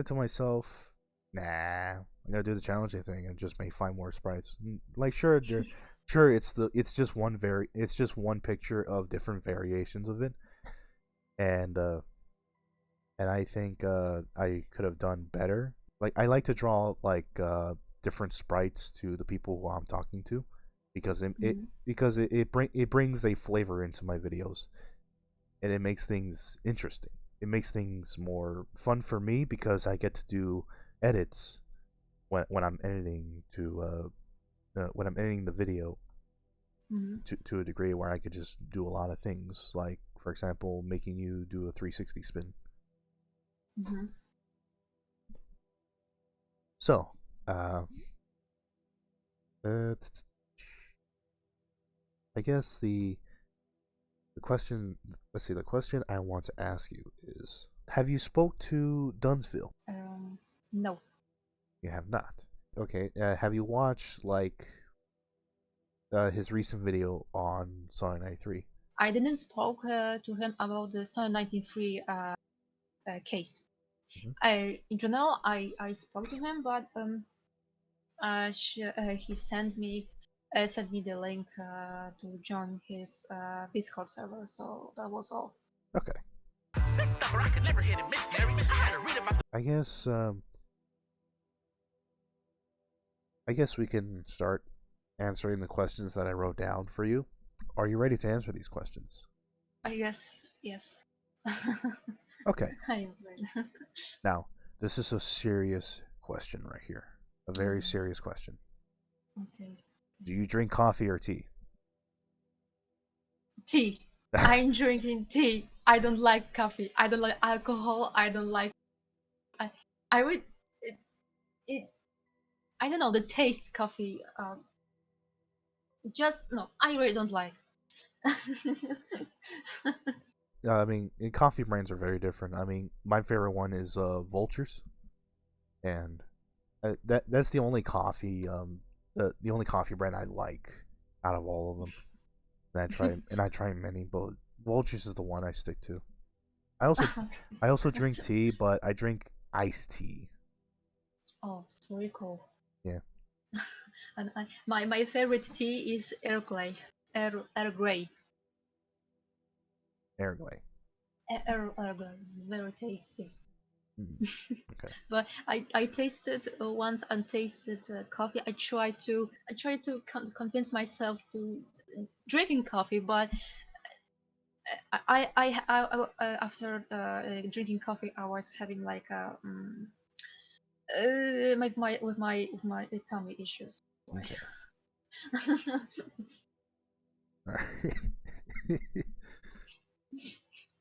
to myself, nah, I'm gonna do the challenging thing and just may find more sprites. Like, sure, it's just it's just one picture of different variations of it, and and I think I could have done better. Like I like to draw like different sprites to the people who I'm talking to, because it brings a flavor into my videos, and it makes things interesting. It makes things more fun for me because I get to do edits when I'm editing when I'm editing the video to a degree where I could just do a lot of things, like for example making you do a 360 spin. So I guess the question, let's see, the question I want to ask you is, have you spoke to Dumbsville? No. You have not. Okay. Have you watched like his recent video on Sonic 93? I didn't spoke to him about the Sonic 93 case. In general, I spoke to him, but he sent me the link to join his Discord server. So that was all. Okay. I guess we can start answering the questions that I wrote down for you. Are you ready to answer these questions? I guess yes. Okay. I am ready. Now, this is a serious question right here. A very serious question. Okay. Do you drink coffee or tea? Tea. I'm drinking tea. I don't like coffee. I don't like alcohol. I don't like. I would. I don't know the taste coffee. Just no. I really don't like. I mean, coffee brands are very different. I mean, my favorite one is Vultures, and that's the only coffee the only coffee brand I like out of all of them. And I try many, but Vultures is the one I stick to. I also drink tea, but I drink iced tea. Oh, it's very cool. Yeah. And my favorite tea is Earl Grey. Earl Grey. Earl Grey. Earl Grey is very tasty. Okay. But I tasted once untasted coffee. I tried to convince myself to drinking coffee, but I after drinking coffee, I was having like a with my tummy issues. Okay.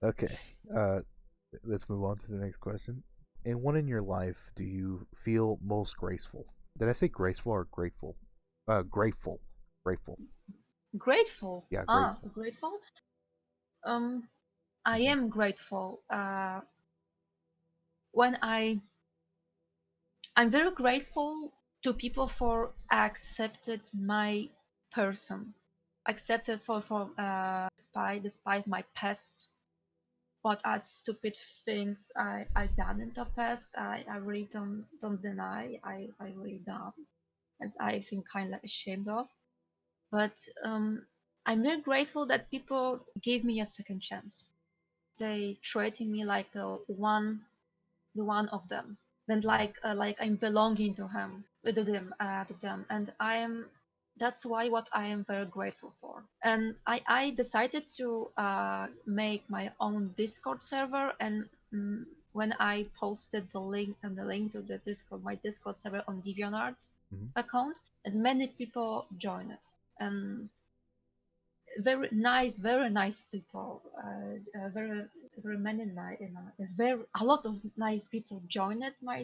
Okay. Let's move on to the next question. And when in your life do you feel most graceful? Did I say graceful or grateful? Grateful. Grateful. Grateful. Yeah, grateful. Grateful. I am grateful. When I'm very grateful to people for accepted my person, accepted for despite my past, what are stupid things I done in the past. I really don't deny. I really done, and I feel kind of ashamed of. But I'm very grateful that people gave me a second chance. They treated me like the one of them. Then like I'm belonging to him, to them, and I am. That's why what I am very grateful for. And I decided to make my own Discord server, and when I posted the link to the Discord, my Discord server on DeviantArt account, and many people joined it, and very nice people, very many nice, very a lot of nice people joined my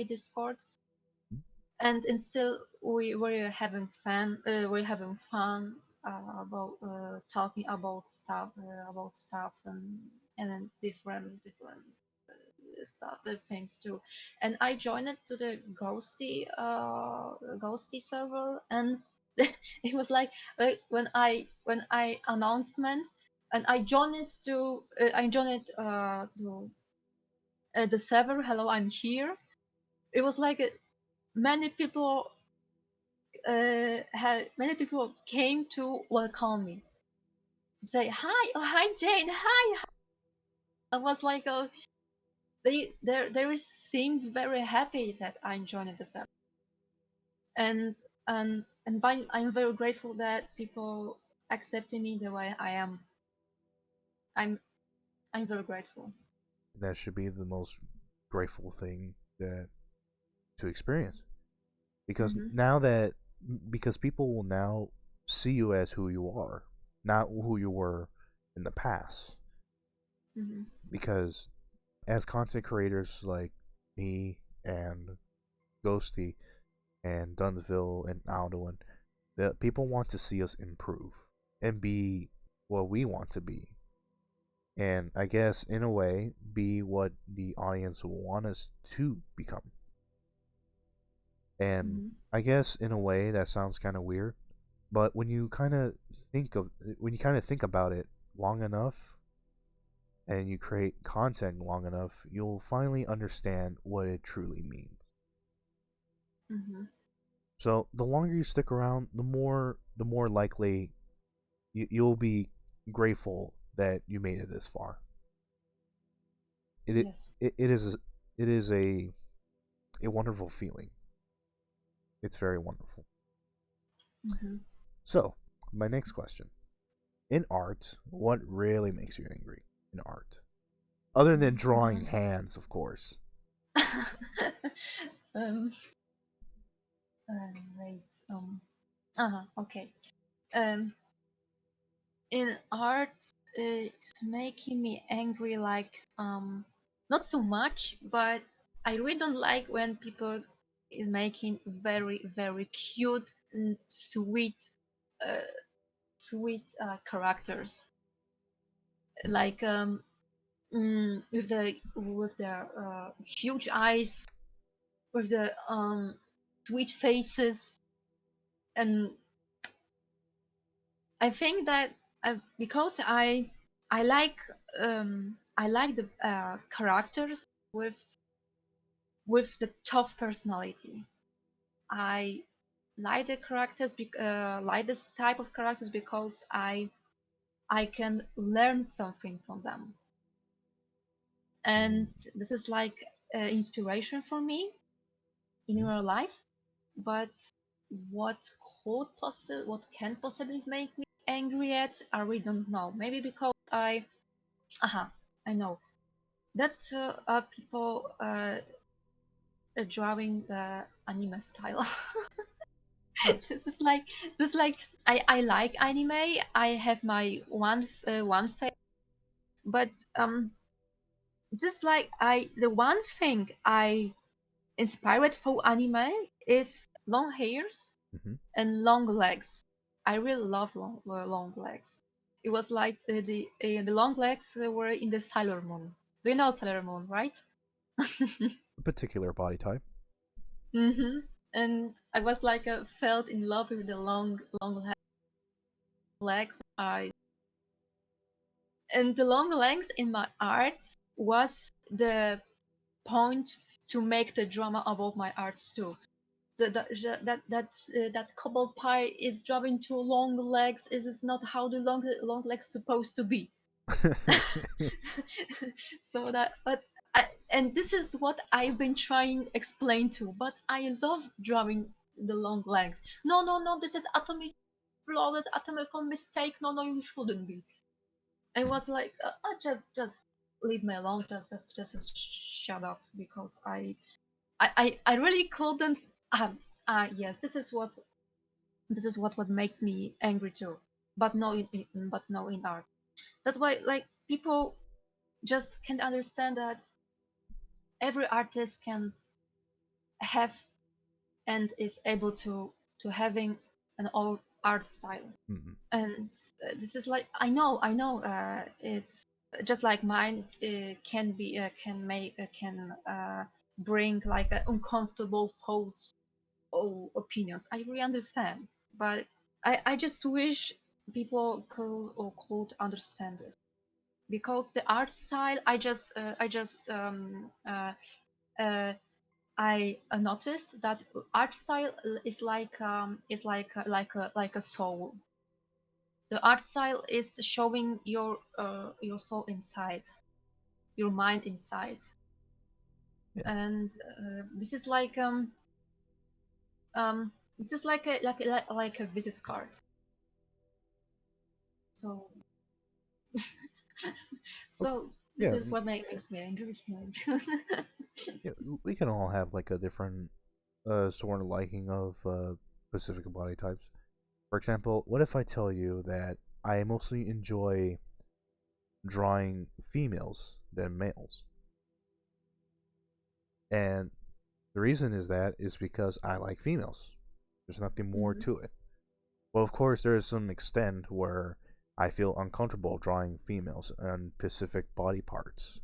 Discord, and still we were having fun. We're having fun about talking about stuff and then different stuff, things too. And I joined it to the ghosty server, and it was like when I announcement, and I joined it to the server. Hello, I'm here. It was like many people many people came to welcome me, to say hi. Oh, hi Jane, hi. I was like they seemed very happy that I joined the server, and I'm very grateful that people accepted me the way I am. I'm I'm very grateful. That should be the most grateful thing that to experience. Because Mhm. now that because people will now see you as who you are, not who you were in the past. Mhm. Because as content creators like me and Ghosty and Dumbsville and Alduin, the people want to see us improve and be what we want to be. And I guess in a way be what the audience will want us to become. And Mhm. I guess in a way that sounds kind of weird, but when you kind of think about it long enough and you create content long enough, you'll finally understand what it truly means. Mhm. So the longer you stick around, the more likely you'll be grateful that you made it this far. It Yes. it is a wonderful feeling. It's very wonderful. Mhm. So my next question: in art, what really makes you angry in art, other than drawing Mhm. hands, of course? um, wait. Okay. Um, in art, it's making me angry. Like not so much, but I really don't like when people is making very cute and uh, sweet characters. Like with their huge eyes, with the sweet faces, and I think that because I like the characters with the tough personality. I like the characters like this type of characters because I can learn something from them, and this is like inspiration for me in Mhm. real life. But what what can possibly make me angry at, I really don't know. Maybe because I know that people drawing the anime style. this is like this is like I like anime. I have my one face, but just like I the one thing I inspired for anime is long hairs Mhm. and long legs. I really love long legs. It was like the long legs were in the Sailor Moon. Do you know Sailor Moon, right? A particular body type. hmm And I was like felt in love with the long legs. I and the long legs in my arts was the point to make the drama about my arts too. That Cobalt Pie is drawing two long legs. Is not how the long legs supposed to be. So that, and this is what I've been trying to explain to. But I love drawing the long legs. No. This is atomic flawless atomical mistake. No, you shouldn't be. I was like, just leave me alone. Just shut up because I really couldn't. Yes, this is what makes me angry too. But no, but no in art. That's why like people just can't understand that every artist can have and is able to having an old art style. Mhm. And this is like I know it's just like mine can be can make can bring like uncomfortable thoughts or opinions. I really understand, but I just wish people could understand this because the art style I just uh, I noticed that art style is like a soul. The art style is showing your soul inside, your mind inside. Yeah. and this is like um this is like a visit card. So Okay. so this Yeah, is what makes me angry. yeah, we can all have like a different sort of liking of specific body types. For example, what if I tell you that I mostly enjoy drawing females than males? And the reason is because I like females. There's nothing more Mhm. to it. Well, of course, there is some extent where I feel uncomfortable drawing females on specific body parts.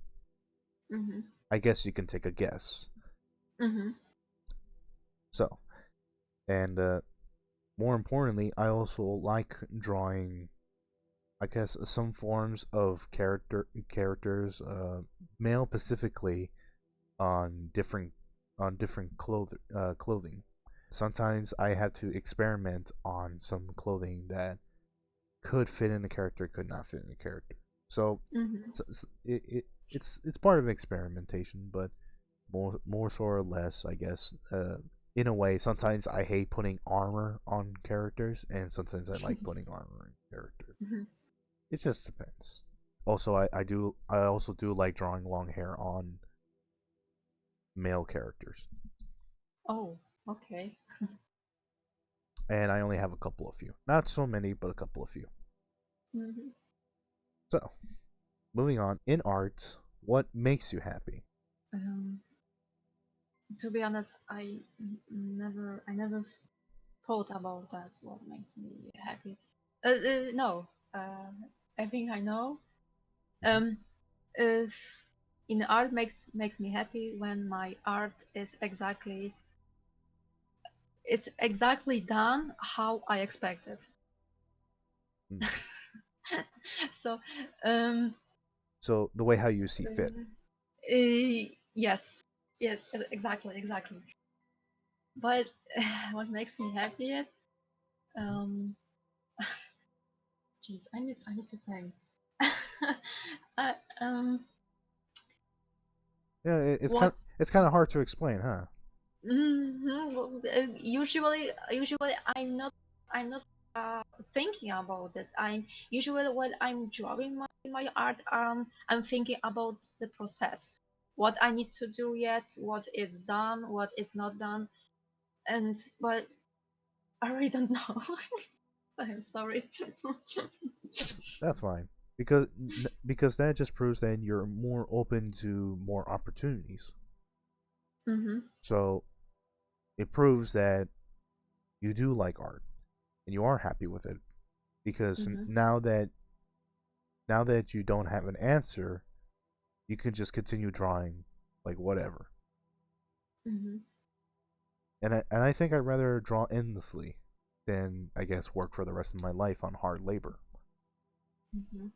Mhm. I guess you can take a guess. Mhm. So, and more importantly, I also like drawing, I guess, some forms of characters, male specifically, on different clothing. Sometimes I have to experiment on some clothing that could fit in a character, could not fit in a character. So, Mhm. it's part of experimentation, but more so or less, I guess. In a way, sometimes I hate putting armor on characters, and sometimes I like putting armor on characters. Mhm. It just depends. Also, I also do like drawing long hair on male characters, Oh, okay. and I only have a couple of few. Not so many, but a couple of few. Mhm. So, moving on. In art, what makes you happy? Um, to be honest, I never thought about that. What makes me happy? No. I think I know. Mhm. Um, if in art makes me happy when my art is exactly done how I expected. Mm. So, um, So the way how you see fit. yes, yes, exactly. But what makes me happy? Um, Jeez, I need to think. uh, um, Yeah, what? it's kind of hard to explain, huh? Well, usually I'm not thinking about this. I'm usually when I'm drawing my art, I'm thinking about the process, what I need to do yet, what is done, what is not done, and but I really don't know. I'm sorry. That's fine because that just proves that you're more open to more opportunities. Mhm. So it proves that you do like art and you are happy with it because Mhm. now that you don't have an answer, you can just continue drawing like whatever. Mhm. And I think I'd rather draw endlessly than I guess work for the rest of my life on hard labor. Mhm.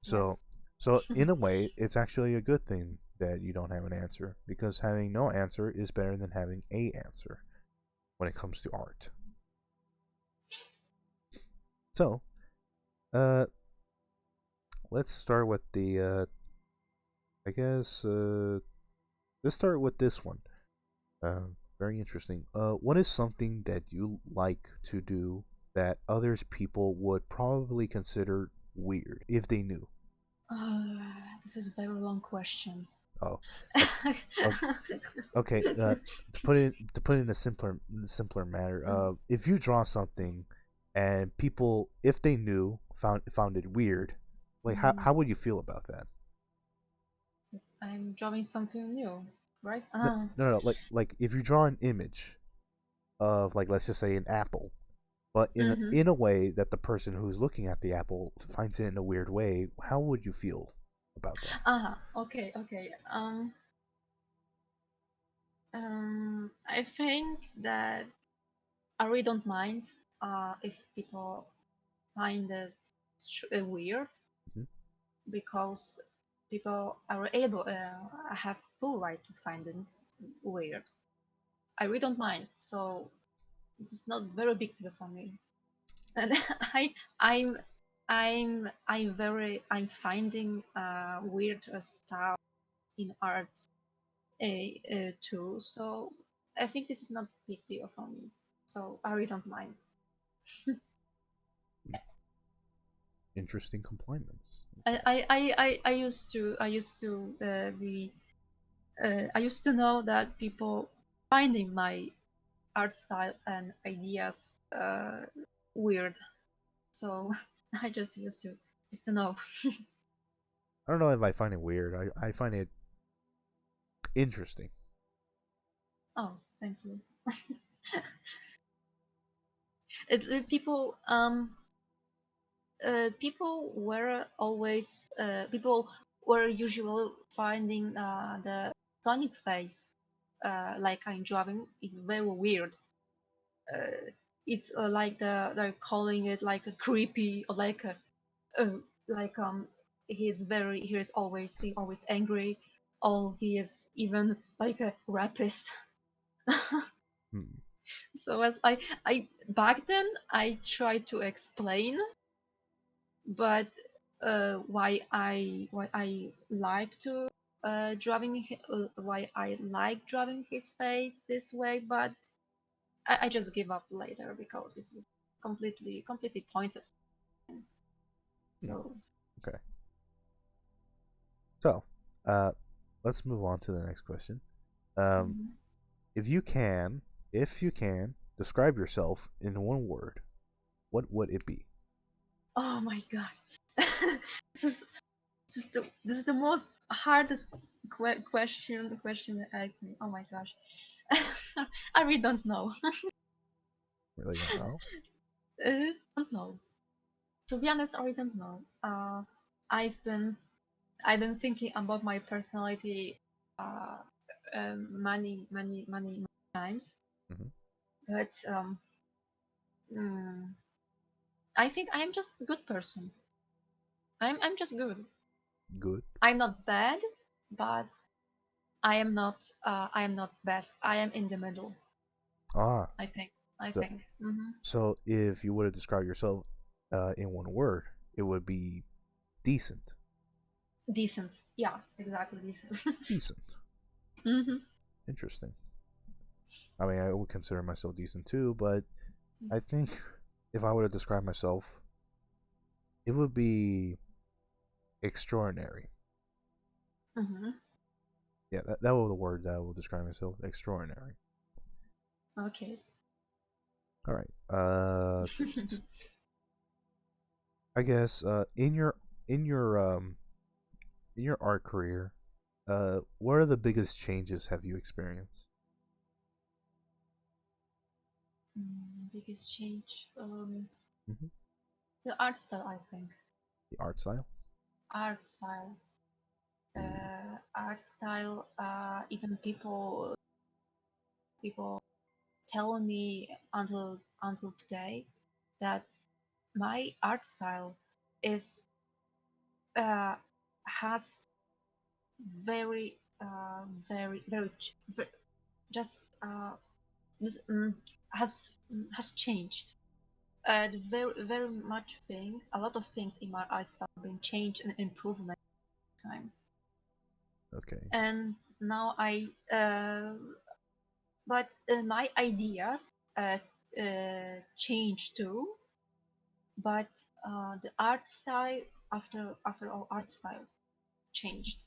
So Yes. so in a way, it's actually a good thing that you don't have an answer because having no answer is better than having a answer when it comes to art. So, uh let's start with the I guess let's start with this one. Very interesting. What is something that you like to do that others people would probably consider weird if they knew? This is a very long question. Oh, o- o- okay. To put it in a simpler manner. If you draw something, and people, if they knew, found it weird, like how would you feel about that? I'm drawing something new, right? No, no. Like if you draw an image of like let's just say an apple, but Mm-hmm. in a way that the person who's looking at the apple finds it in a weird way, how would you feel about that? Okay. I think that I really don't mind if people find it weird Mhm. because people are able, have full right to find it weird. I really don't mind, so this is not very big deal for me. And I, I'm, I'm finding weird stuff in art too. So I think this is not a big deal for me. So I really don't mind. Interesting compliance. I used to be I used to know that people finding my art style and ideas weird. So I just used to know. I don't know if I find it weird. I find it interesting. Oh, thank you. People people were always people were usually finding the Sonic face like I'm driving it very weird. It's like they're calling it like a creepy or like a like he always angry. Oh, he is even like a rapist. Hmm. So as I back then I tried to explain, but why I like to why I like drawing his face this way, but I just give up later because this is completely pointless. Hmm. So Okay. So, let's move on to the next question. mhm. If you can, describe yourself in one word, what would it be? Oh my god, this is this is the most hardest question that I can. Oh my gosh, I really don't know. Really don't know. Don't know. To be honest, I really don't know. I've been I've been thinking about my personality uh, many times, Hmm. but mm, I think I am just a good person. I'm just good. Good. I'm not bad, but I am not best. I am in the middle. Ah, I think. I so, think. so if you were to describe yourself in one word, it would be decent. Decent. Yeah, exactly decent. Decent. hmm Interesting. I mean, I would consider myself decent too, but I think if I were to describe myself, it would be extraordinary. hmm Yeah, that was the word that I would describe myself. Extraordinary. Okay. All right. I guess in your in your art career, what are the biggest changes have you experienced? Biggest change. Hmm. The art style, I think. The art style. Art style. Art style. Even people tell me until today that my art style is has very just this, changed. Very much thing. A lot of things in my art style have been changed and improved in time. Okay. And now but my ideas change too. But the art style, after all, art style changed.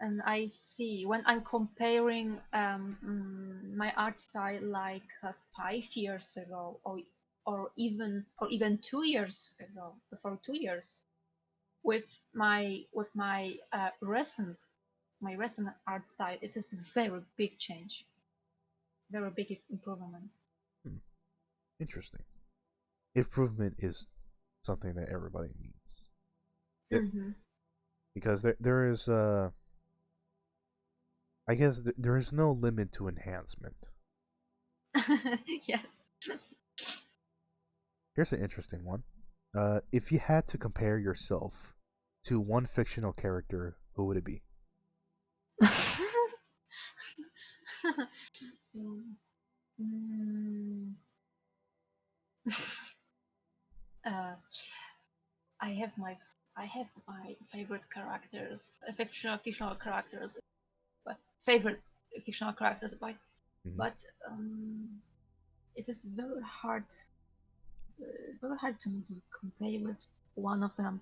And I see when I'm comparing my art style like 5 years ago, or even 2 years ago, for 2 years, with my recent art style, it's just a very big change, very big improvement. Hmm. Interesting. Improvement is something that everybody needs. It, hmm because there is I guess there is no limit to enhancement. Yes. Here's an interesting one. If you had to compare yourself to one fictional character, who would it be? Mm, mm, uh, I have my I have my favorite characters, fictional characters. favorite fictional characters, but Mhm. but it is very hard to compare with one of them.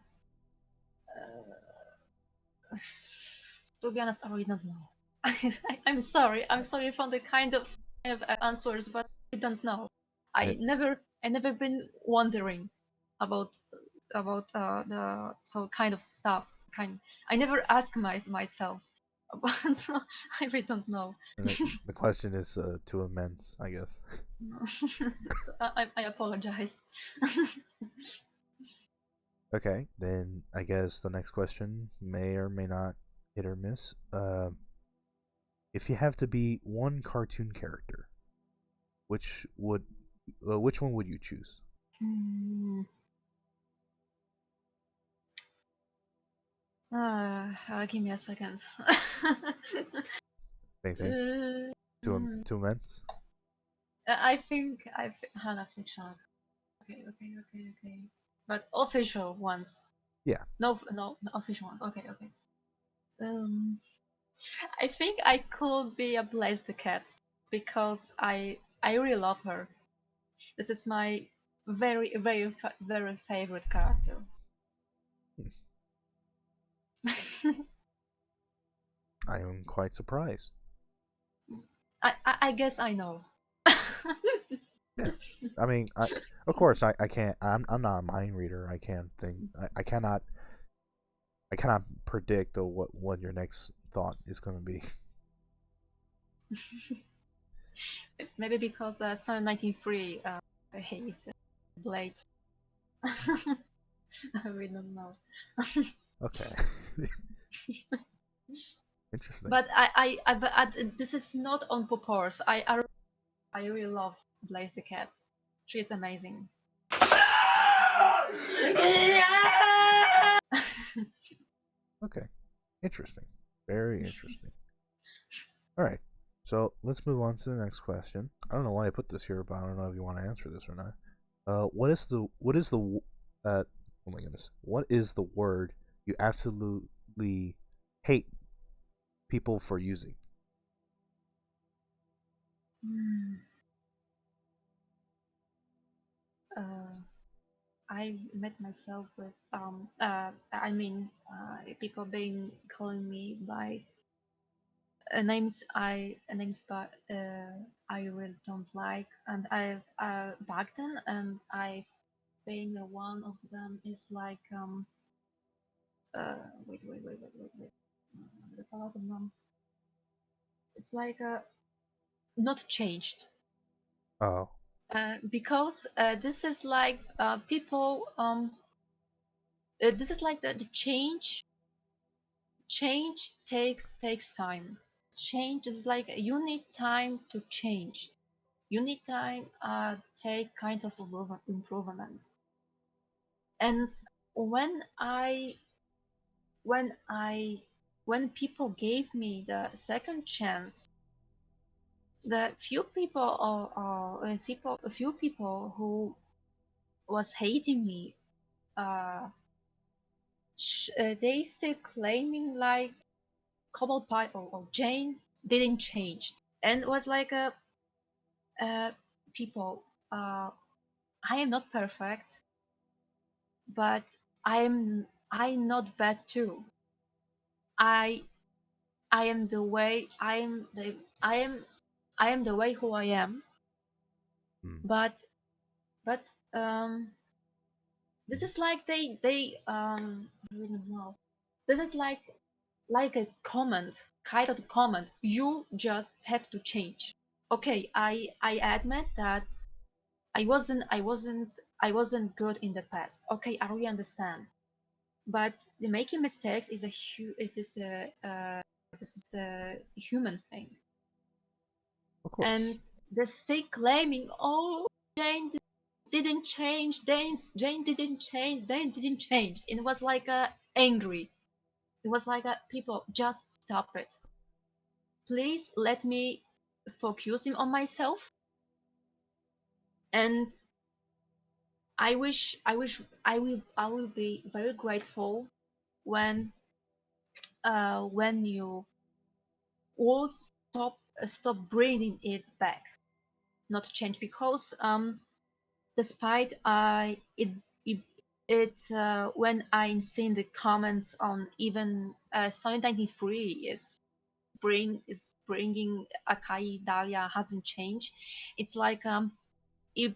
To be honest, I really don't know. I'm sorry. I'm sorry for the kind of answers, but I don't know. Eh, I never been wondering about the so kind of stuff. I never ask myself about. So I really don't know. and the question is too immense, I guess. So I apologize. Okay, then I guess the next question may or may not hit or miss. If you have to be one cartoon character, which one would you choose? Hmm. Give me a second. Same thing. Mm, Too immense. I think I've had a fiction. Okay. But official ones. Yeah. No, official ones. Okay. Um, I think I could be a Blaze the cat because I really love her. This is my very favorite character. I am quite surprised. I guess I know. Yeah. I mean, of course I can't. I'm not a mind reader. I can't think. I cannot. I cannot predict what your next thought is going to be. Maybe because the Sun 93 haze blades. I really don't know. Okay. Interesting. But this is not on purpose. I really love Blaze the cat. She's amazing. Okay. Interesting. Very interesting. All right. So let's move on to the next question. I don't know why I put this here, but I don't know if you want to answer this or not. Oh my goodness, what is the word you absolutely hate people for using? Hmm. uh, I met myself with people being calling me by names but I really don't like, and I back then, and I think one of them is like wait. There's a lot of them. It's like not changed. Oh. Because this is like people this is like the change takes time. Change is like you need time to change. You need time take kind of improvement. And when I when I when people gave me the second chance, the few people or a few people who was hating me, uh, they still claiming like Cobalt Pie or Jane didn't change, and it was like uh, people. I am not perfect, but I'm not bad too. I I am the way I am the way who I am. Hmm. But but this is like I don't know. This is like a comment, kind of comment. You just have to change. Okay, I admit that I wasn't good in the past. Okay, I really understand. But the making mistakes is this is the human thing. Of And course. they stay claiming, oh, Jane didn't change, Jane didn't change, Jane didn't change. And it was like angry. It was like people just stop it. Please let me focusing on myself. And I will be very grateful when when you would stop bringing it back, not change, because despite when I'm seeing the comments on even Sonic 93 is bringing Akai Dahlia hasn't changed. It's like it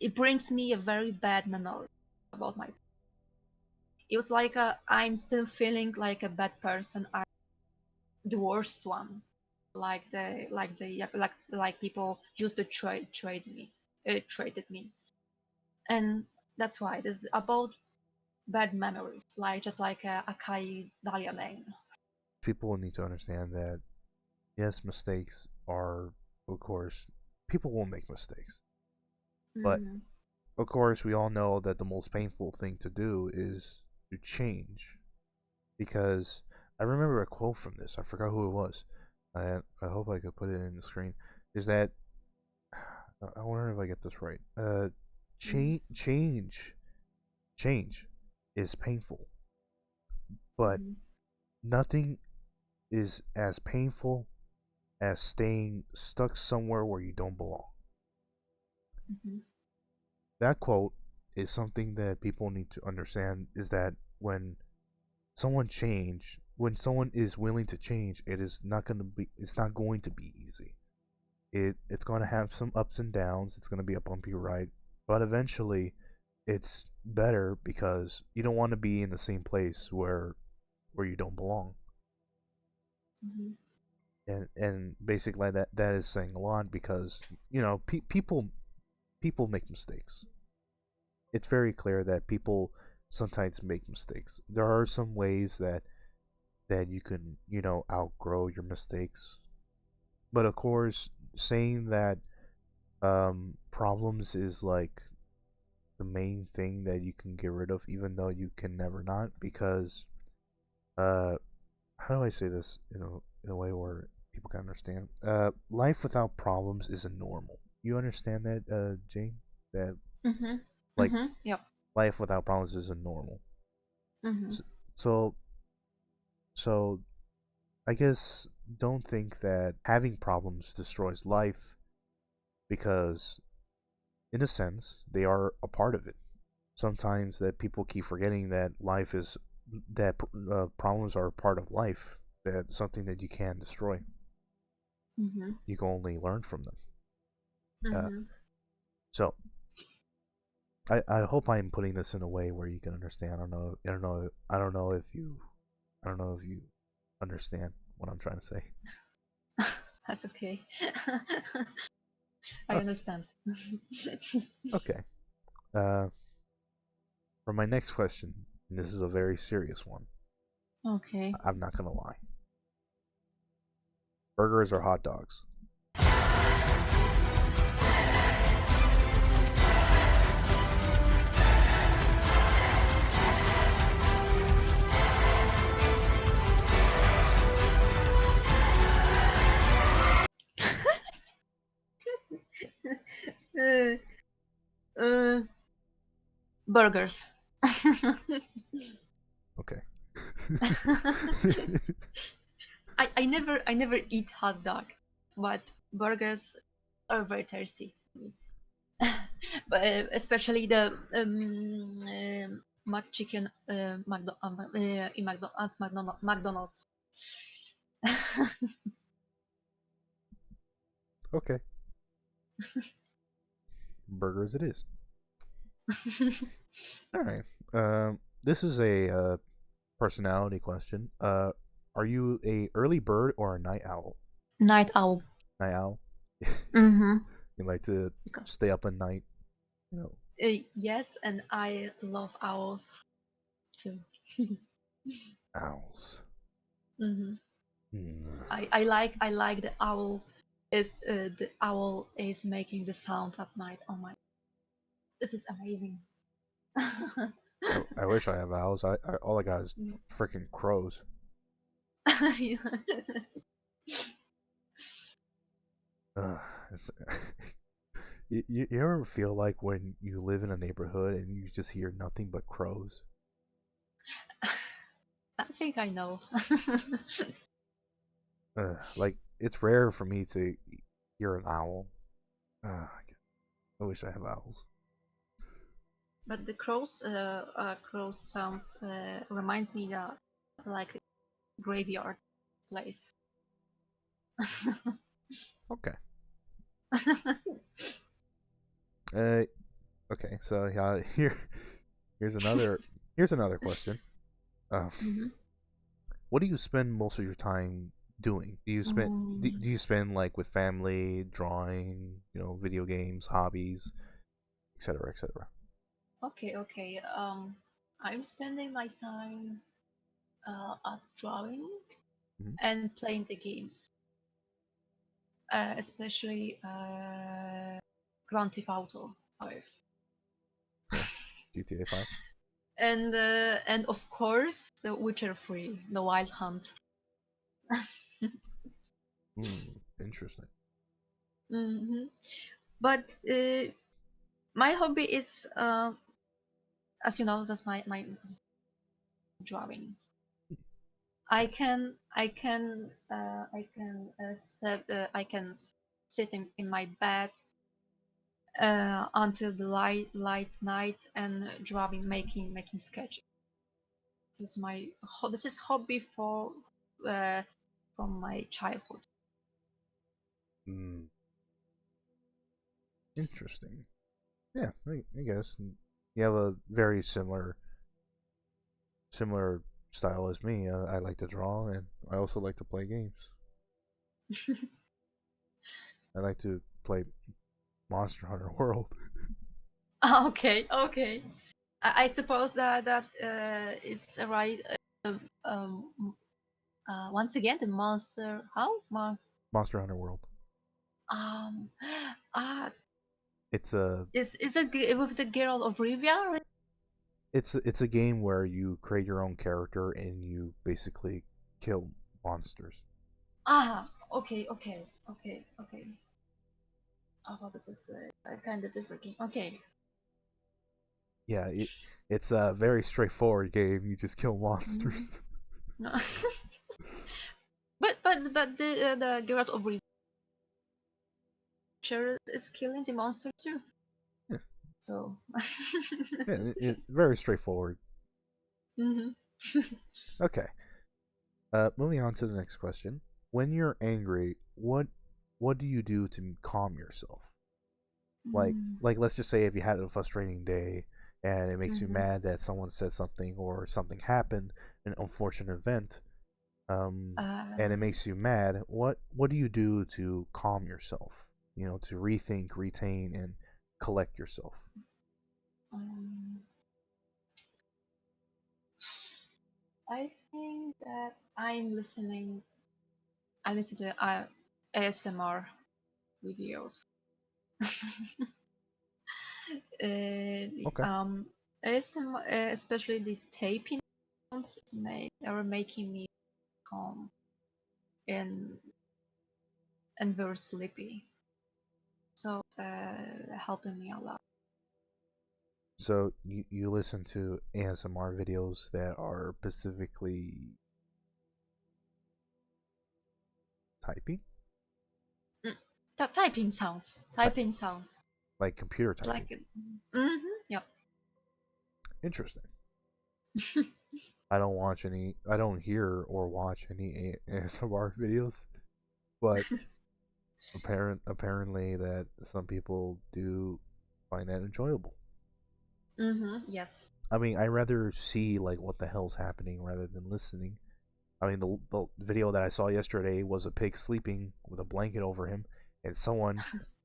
it brings me a very bad memory about my. It was like I'm still feeling like a bad person. I'm the worst one. Like people used to traded me, and that's why this is about bad memories, like just like Akai Dahlia name. People need to understand that yes, mistakes are, of course, people will make mistakes, but Mm, of course, we all know that the most painful thing to do is to change. Because I remember a quote from this. I forgot who it was. I hope I could put it in the screen. Is that I wonder if I get this right. mm, Change is painful, but mm, nothing is as painful as staying stuck somewhere where you don't belong. mm, That quote is something that people need to understand. Is that when someone is willing to change, it's not going to be easy. It's going to have some ups and downs. It's going to be a bumpy ride, but eventually it's better because you don't want to be in the same place where you don't belong. mm, And basically that is saying a lot because people make mistakes. It's very clear that people sometimes make mistakes. There are some ways that you can, outgrow your mistakes. But of course, saying that problems is like the main thing that you can get rid of, even though you can never not, because uh, how do I say this in a way where people can understand? Life without problems isn't normal. You understand that, Jane? That mm, like Yep. life without problems isn't normal. Mm, So so I guess don't think that having problems destroys life because in a sense they are a part of it. Sometimes that people keep forgetting that problems are a part of life, that something that you can destroy. mm, You can only learn from them. Uh, mm. so I hope I'm putting this in a way where you can understand. I don't know if you understand what I'm trying to say. That's okay. I Oh, understand. okay. Uh, for my next question, and this is a very serious one. Okay. I'm not gonna lie. Burgers or hot dogs? uh, uh, burgers. Okay. I never eat hot dog, but burgers are very tasty. But especially the McChicken in McDonald's. Okay. Burgers it is. All right. This is a personality question. Are you a early bird or a night owl? Night owl. Night owl. Mm-hmm. You like to stay up at night, you know. Yes, and I love owls too. Owls. Mm-hmm. Hmm. I like the owl is making the sound at night. Oh my, this is amazing. I wish I have owls. I all I got is freaking crows. Yeah. Ugh, it's, you ever feel like when you live in a neighborhood and you just hear nothing but crows? I think I know. Like it's rare for me to hear an owl. I wish I have owls. But the crows sounds remind me that like a graveyard place. Okay. Okay. So yeah, here's another question. Mhm. What do you spend most of your time doing? Do you spend like with family, drawing, video games, hobbies, etc., etc.? Okay. I'm spending my time at drawing Mhm. and playing the games, especially Grand Theft Auto 5. Yeah. GTA 5. And of course The Witcher 3, The Wild Hunt. Interesting. hmm But my hobby is, as you know, that's my drawing. I can sit in my bed until the light night and drawing, making sketches. This is hobby uh, from my childhood. Mm, interesting. Yeah, I guess you have a very similar style as me. I like to draw, and I also like to play games. I like to play Monster Hunter World. Okay. I suppose that is right. Once again, the monster. Monster Hunter World. Um, ah, It's a is it with the girl of Rivia? Right? it's a game where you create your own character and you basically kill monsters. Okay. Oh, this is a kind of different game. Okay. Yeah, it's a very straightforward game. You just kill Mhm. monsters. No. but the girl of Rivia is killing the monster too. Yeah, So. yeah, very straightforward. hmm Okay. Moving on to the next question. When you're angry, what do you do to calm yourself? Like let's just say if you had a frustrating day and it makes you Mhm. mad that someone said something or something happened, an unfortunate event, and it makes you mad. What do you do to calm yourself? To rethink, retain, and collect yourself. Um, I think that I listen to ASMR videos. Okay. ASMR, especially the taping sounds, are making me calm and very sleepy. So helping me a lot. So you listen to ASMR videos that are specifically typing? Mm, typing sounds. Typing sounds. Like computer It's typing. like. Yep. Interesting. I don't hear or watch any ASMR videos, but apparently that some people do find that enjoyable. Yes. I mean, I rather see like what the hell's happening rather than listening. I mean, the video that I saw yesterday was a pig sleeping with a blanket over him, and someone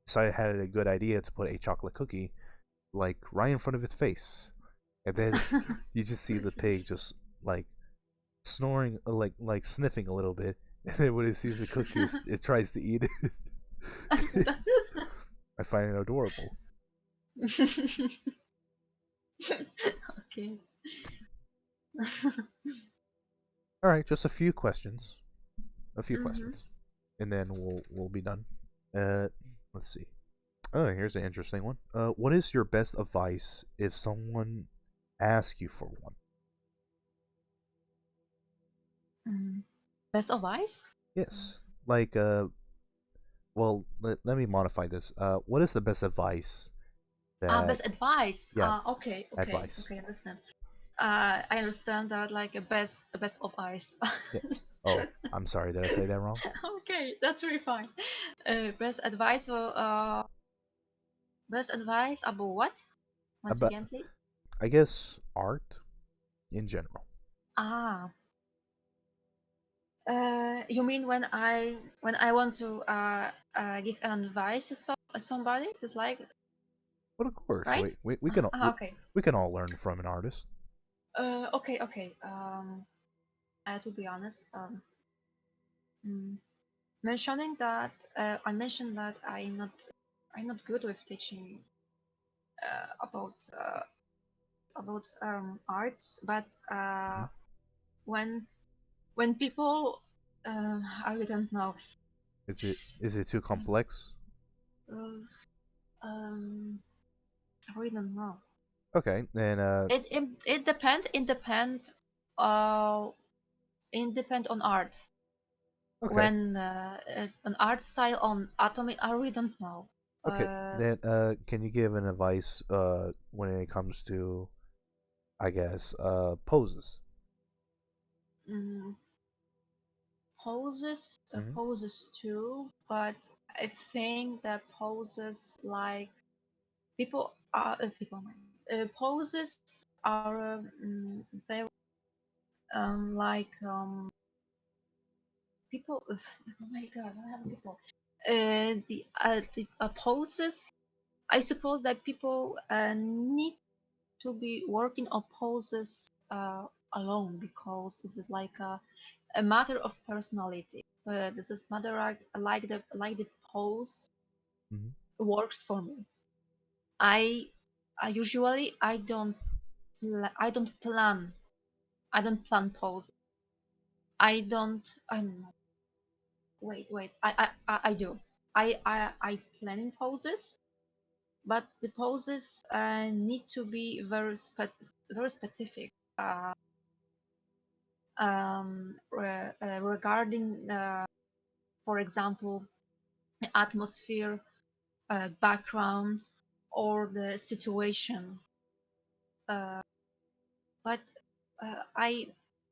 decided had a good idea to put a chocolate cookie like right in front of its face, and then you just see the pig just like snoring, like sniffing a little bit, and then when it sees the cookie, it tries to eat it. I find it adorable. Okay. All right, just a few questions, Mhm. and then we'll be done. Uh, let's see. Oh, here's an interesting one. What is your best advice if someone asks you for one? Best advice? Yes. Like well, let me modify this. What is the best advice that Best advice. yeah, advice. Okay, understand. I understand that like a best of advice. Yeah. Oh, I'm sorry, did I say that wrong? Okay, that's really fine. Best advice for best advice about what? Once About again, please. I guess art in general. Ah, you mean when I want to give an advice to somebody? It's like But of course, right? Okay. we can all learn from an artist. Okay. To be honest, mm, mentioning that I mentioned that I'm not good with teaching about arts, but Mhm. when when people I don't know. Is it too complex? Uh, um, I really don't know. Okay, then It depends. Uh, it depend on art. okay. When an art style on atomic, I really don't know. Okay, then can you give an advice when it comes to I guess poses? Mm, Hmm. poses too, but I think that poses like people poses are very like people. Oh my god, I have people. The poses. I suppose that people need to be working on poses alone because it's like a matter of personality. This is matter like the pose Hmm. works for me. I I usually I don't plan pose. I don't know. Wait. I do. I planning poses, but the poses need to be very specific. Regarding, for example, the atmosphere, background, or the situation. Uh, but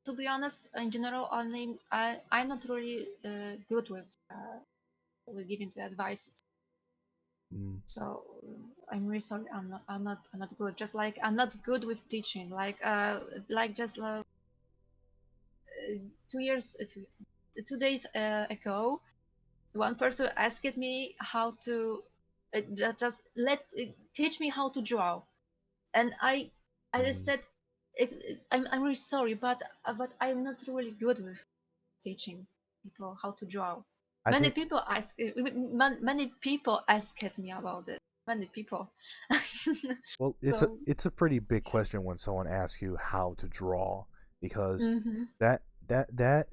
to be honest, in general, I'm not really good with giving the advices. Mm. So I'm really sorry. I'm not good. Just like I'm not good with teaching. Like just 2 years, 2 days ago, one person asked me how to just teach me how to draw, and I just Mm. said I'm really sorry, but I'm not really good with teaching people how to draw. I think Many people asked me about it. Many people. well, So. it's a pretty big question when someone asks you how to draw because Mm-hmm. that that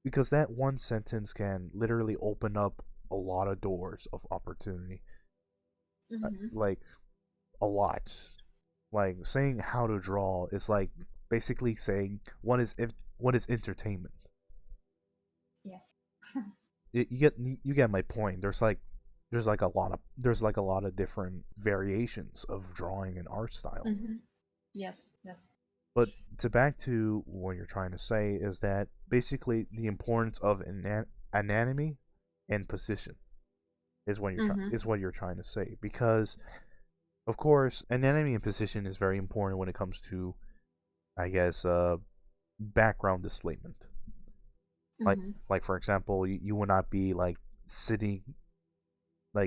because that one sentence can literally open up a lot of doors of opportunity. Mm-hmm. Like a lot. Like saying how to draw is like basically saying what is entertainment. Yes. You get my point. There's like a lot of different variations of drawing and art style. Mm-hmm. Yes. But to back to what you're trying to say is that basically the importance of anatomy and position Mm-hmm. is what you're trying to say because of course anatomy and position is very important when it comes to I guess background displacement. Like Mm-hmm. for example, you would not be sitting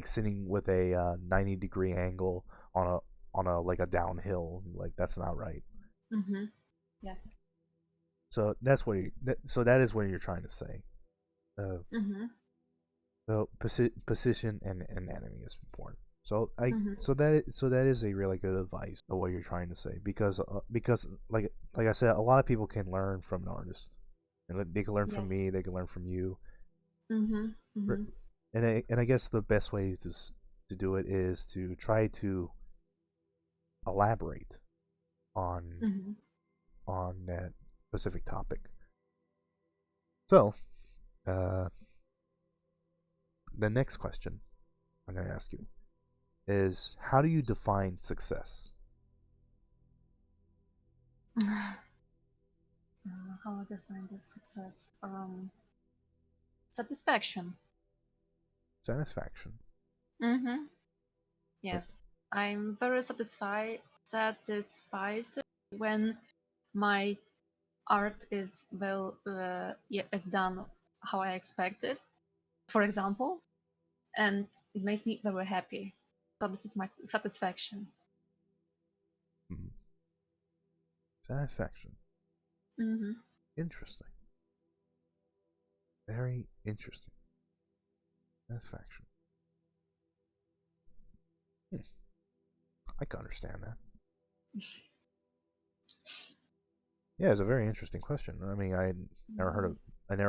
sitting with a 90-degree angle on a like a downhill. Like that's not right. Mm-hmm. Yes. So that's what so that is what you're trying to say. Uh, Mm-hmm. so position and anatomy is important. Mm-hmm. So that is a really good advice of what you're trying to say because like I said, a lot of people can learn from an artist, and they can learn from Yes. me, they can learn from you. Mm-hmm. Mm-hmm. And I guess the best way to do it is to try to elaborate on Mm-hmm. that specific topic. So The next question I'm going to ask you is, how do you define success? How I define the success? Satisfaction. Satisfaction. Mm-hmm. Yes, I'm very satisfied when my art is is done how I expected, for example, and it makes me very happy. So this is my satisfaction. Mhm. Satisfaction. Mm-hmm. Interesting. Very interesting. Satisfaction. I can understand that. Yeah, it's a very interesting question. I mean, I never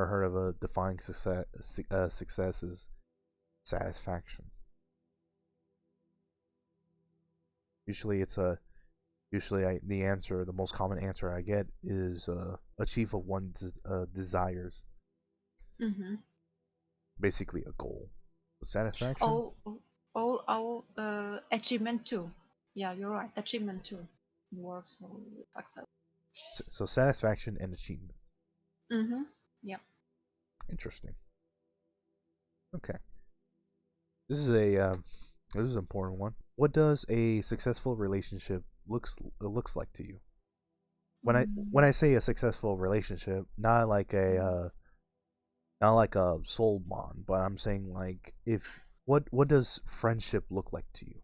heard of a defining success as satisfaction. Usually, the most common answer I get is achieve of one's desires. Mm-hmm. Basically, a goal. Satisfaction. Achievement too. Yeah, you're right. Achievement too works for success. So satisfaction and achievement. Mm-hmm. Yeah. Interesting. Okay. This is an important one. What does a successful relationship looks like to you? When I say a successful relationship, not like a soul bond, but I'm saying like if what does friendship look like to you?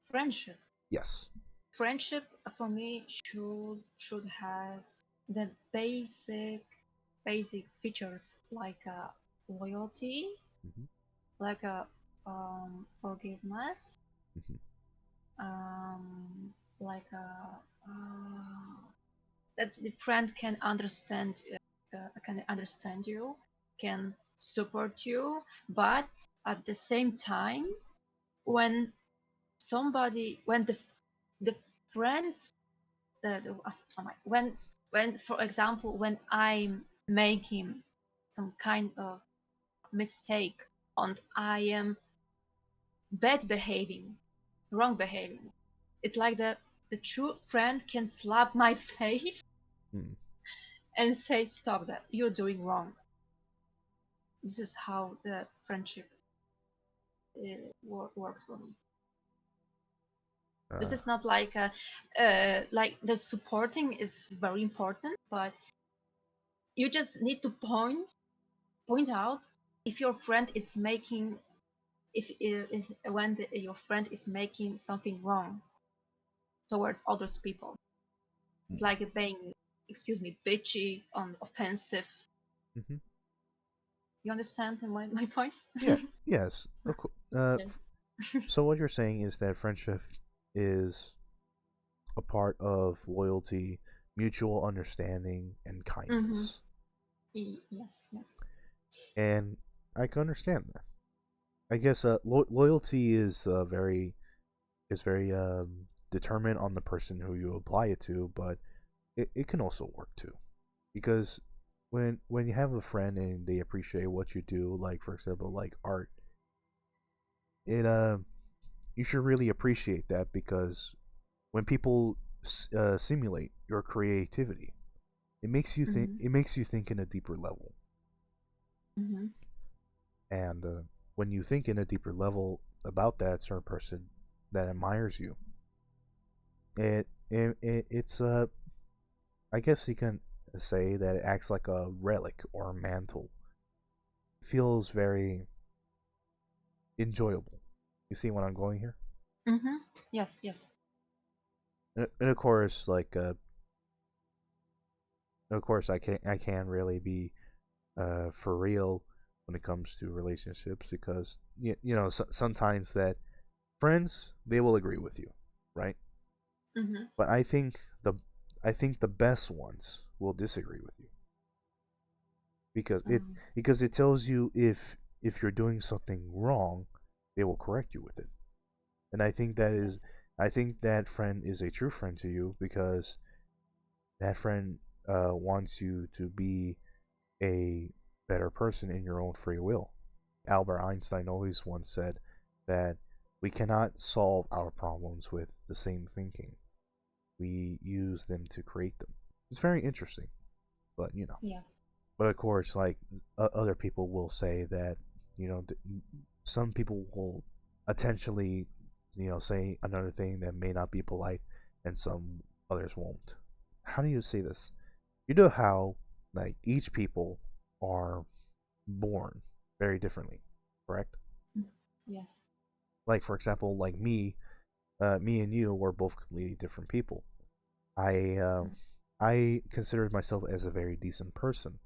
Friendship. Yes. Friendship for me should has the basic features like loyalty, Mm-hmm. like forgiveness, Mm-hmm. like that the friend can understand you, can support you, but at the same time, when when the friends when for example when I'm making some kind of mistake and I am bad behaving, wrong behaving, it's like the true friend can slap my face Mm. and say, stop that, you're doing wrong. This is how the friendship works for me. This is not like like the supporting is very important, but you just need to point out if your friend is making if when your friend is making something wrong towards others people. It's like being, excuse me, bitchy and offensive. Mm-hmm. You understand my point? Yeah. Yes. Of course. Yes. So what you're saying is that friendship is a part of loyalty, mutual understanding, and kindness. Yes, yes. And I can understand that. I guess loyalty is very determined on the person who you apply it to, but it can also work too, because when you have a friend and they appreciate what you do, like for example, like art, it you should really appreciate that, because when people simulate your creativity, it makes you think. It makes you think in a deeper level. Mm-hmm. And when you think in a deeper level about that certain person that admires you, it's I guess you can say that it acts like a relic or a mantle. It feels very enjoyable. You see what I'm going here? Mm-hmm. Yes, yes. And of course, like of course, I can't really be for real when it comes to relationships, because you know sometimes that friends, they will agree with you, right? Mm-hmm. But I think the best ones will disagree with you, because it tells you if you're doing something wrong, they will correct you with it. And Yes. I think that friend is a true friend to you, because that friend wants you to be a better person in your own free will. Albert Einstein always once said that we cannot solve our problems with the same thinking. We use them to create them. It's very interesting, but you know. Yes. But of course, like other people will say that, you know, some people will intentionally, you know, say another thing that may not be polite, and some others won't. How do you say this? You know how like each people are born very differently, correct? Yes. Like for example, like me and you were both completely different people. I consider myself as a very decent person.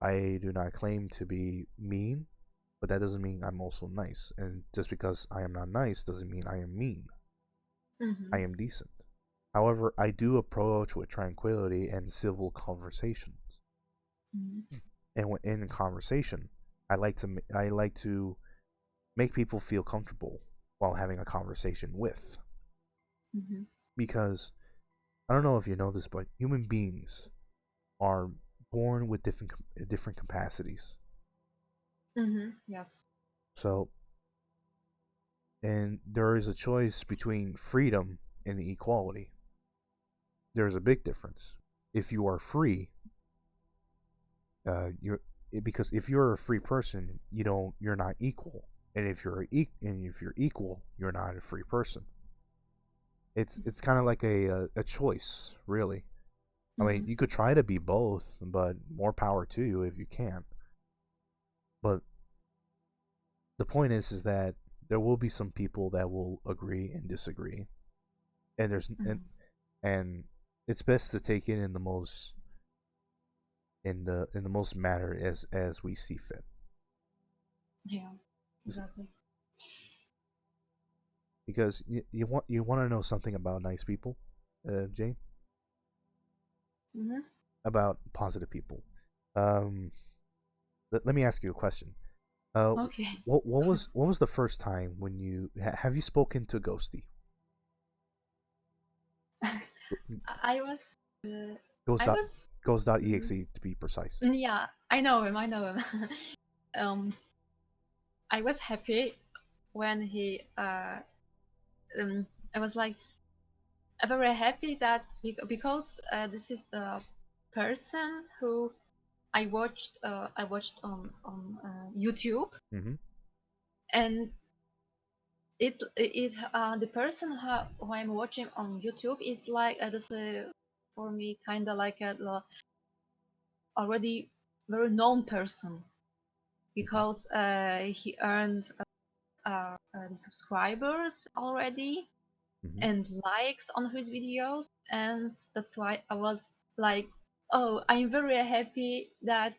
I do not claim to be mean, but that doesn't mean I'm also nice. And just because I am not nice doesn't mean I am mean. Mm-hmm. I am decent. However, I do approach with tranquility and civil conversations. Mm-hmm. And when in conversation, I like to make people feel comfortable while having a conversation with. Mm-hmm. Because I don't know if you know this, but human beings are born with different capacities. Mm-hmm. Yes. So, and there is a choice between freedom and equality. There is a big difference. If you are free, because if you're a free person, you're not equal, and if you're equal, you're not a free person. It's kind of like a choice, really. I mean, you could try to be both, but more power to you if you can. But the point is that there will be some people that will agree and disagree, and and it's best to take it in the most manner as we see fit. Yeah. Exactly. Because you want to know something about nice people, Jane? Mm-hmm. About positive people. Let me ask you a question. Okay. What was the first time when you have you spoken to Ghosty? I was. Ghost I dot was. Ghost.exe to be precise. Yeah, I know him. I know him. I was happy when he. I was like very happy that because this is the person who I watched. I watched on YouTube, Mm-hmm. and the person who I'm watching on YouTube is like this for me kind of like a already very known person because he earned the subscribers already Mm-hmm. and likes on his videos, and that's why I was like, oh, I'm very happy that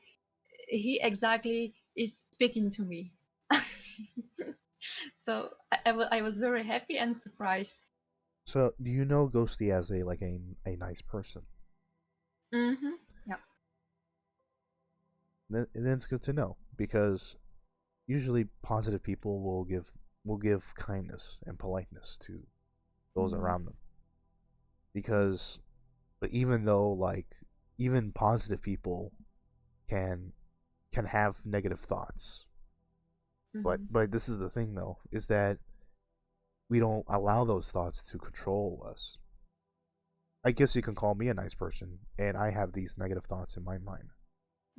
he exactly is speaking to me. So I was very happy and surprised. So, do you know Ghosty as a nice person? Mm-hmm. Yeah. Then it's good to know because usually positive people will give kindness and politeness to those Mm-hmm. around them. Because but even though like even positive people can have negative thoughts. Mm-hmm. But this is the thing though, is that we don't allow those thoughts to control us. I guess you can call me a nice person, and I have these negative thoughts in my mind.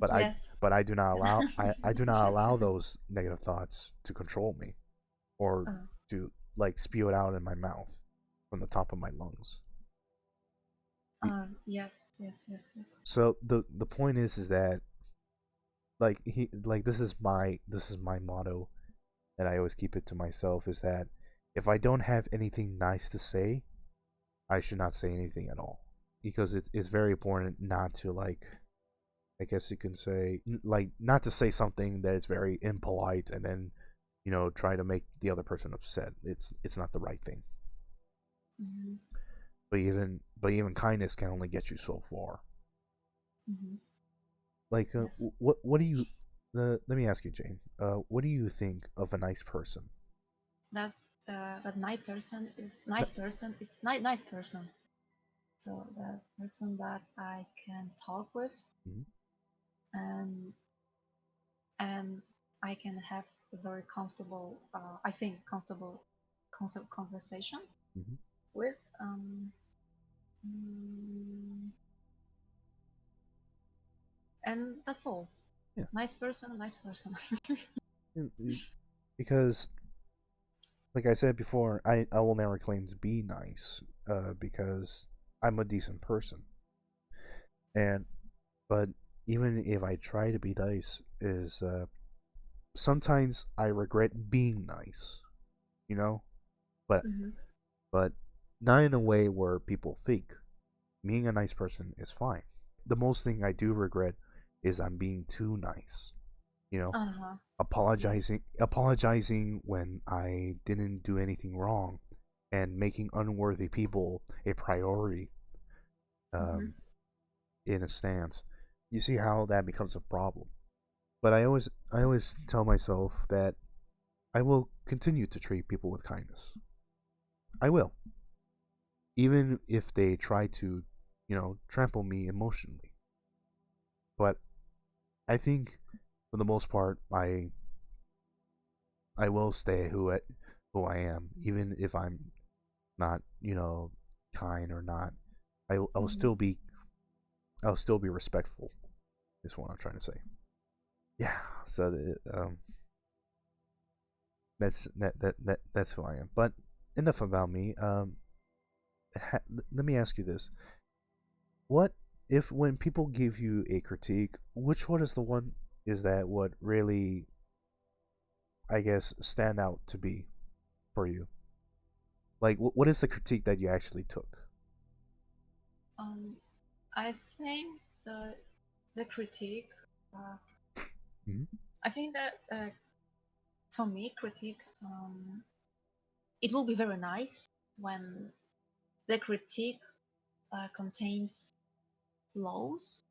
But Yes. I do not allow I do not allow those negative thoughts to control me or Oh. to like spew it out in my mouth from the top of my lungs. Yes, yes, yes, yes. So the point is that this is my motto, and I always keep it to myself, is that if I don't have anything nice to say, I should not say anything at all, because it's very important not to like, I guess you can say, like, not to say something that is very impolite and then try to make the other person upset. It's not the right thing. Mm-hmm. But even kindness can only get you so far. Mm-hmm. Like, Yes. what do you? Let me ask you, Jane. What do you think of a nice person? That that nice person is N- nice person. So the person that I can talk with Mhm. and and I can have a very comfortable, I think, comfortable conversation Mhm. with. Mm, and that's all. Yeah. Nice person, nice person. Because, like I said before, I will never claim to be nice, because I'm a decent person. And but even if I try to be nice, is sometimes I regret being nice, you know. But Hmm. but not in a way where people think being a nice person is fine. The most thing I do regret is I'm being too nice, you know, Uh-huh. Yes. apologizing when I didn't do anything wrong, and making unworthy people a priority, Hmm. um, in a stance. You see how that becomes a problem. But I always tell myself that I will continue to treat people with kindness. I will, even if they try to, trample me emotionally. But I think, for the most part, I will stay who I am, even if I'm not, kind or not. I'll Hmm. still be respectful. Is what I'm trying to say. Yeah. So that's who I am. But enough about me. Let me ask you this: What if, when people give you a critique, which one is the one is that what really, I guess, stand out to be for you? Like, what is the critique that you actually took? Um, I think the critique. Uh, Hmm. I think that for me, critique. It will be very nice when the critique contains flaws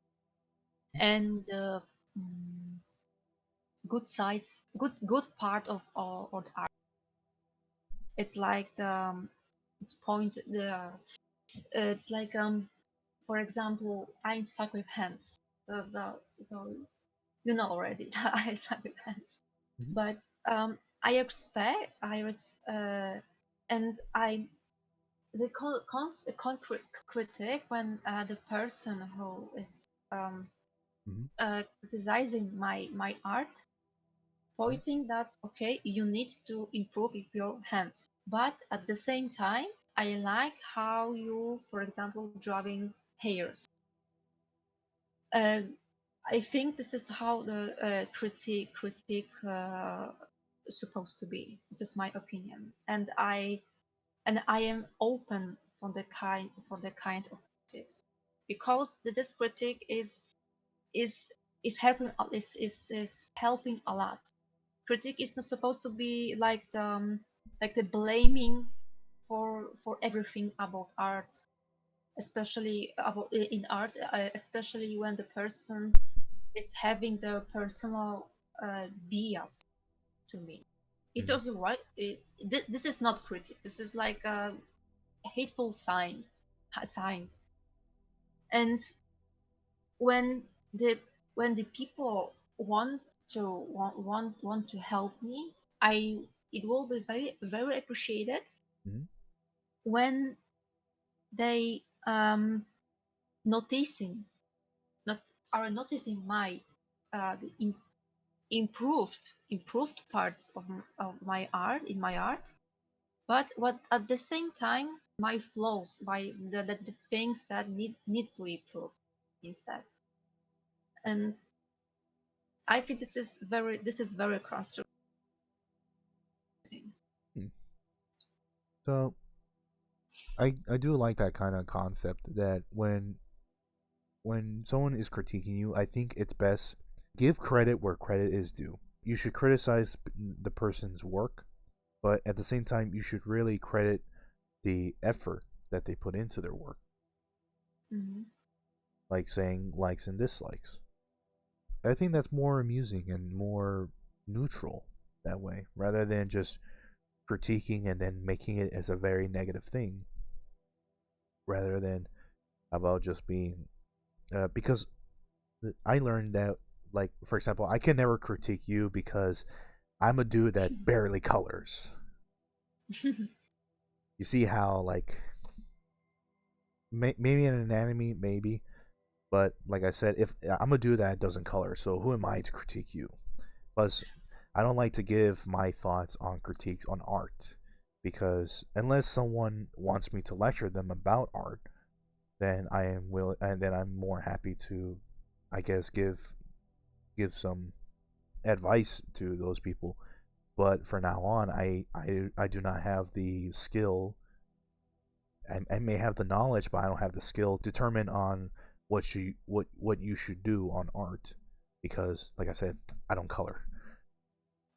and mm, good sides, good part of or the art. It's like it's point the it's like for example, I suck with hands. So you know already that I suck with hands. Hmm. But I expect and I the concrete critic when the person who is Hmm. criticizing my art pointing that okay you need to improve with your hands, but at the same time I like how you, for example, drawing hairs. uh, I think this is how the critique supposed to be. This is my opinion, and I am open for the kind of critics because this critique is is helping is helping a lot. Critique is not supposed to be like the blaming for everything about art, especially about in art, especially when the person is having their personal bias to me. It Hmm. was right. This is not critique. This is like a hateful sign. And when the when the people want to help me, I it will be very appreciated Hmm. when they noticing not are noticing my the improved parts of my art in my art, but what at the same time my flaws, my the things that need to improve instead. And I think this is very constructive. Hmm. So I do like that kind of concept, that when someone is critiquing you, I think it's best give credit where credit is due. You should criticize the person's work, but at the same time, you should really credit the effort that they put into their work, Hmm. like saying likes and dislikes. I think that's more amusing and more neutral that way, rather than just critiquing and then making it as a very negative thing, rather than about just being, because I learned that like for example, I can never critique you because I'm a dude that barely colors. You see how like maybe in an anime, maybe, but like I said, if I'm a dude that doesn't color, so who am I to critique you? Plus, I don't like to give my thoughts on critiques on art because unless someone wants me to lecture them about art, then I am will and then I'm more happy to, I guess, give some advice to those people. But for now on, I do not have the skill. I may have the knowledge, but I don't have the skill to determine on what you should do on art because, like I said, I don't color.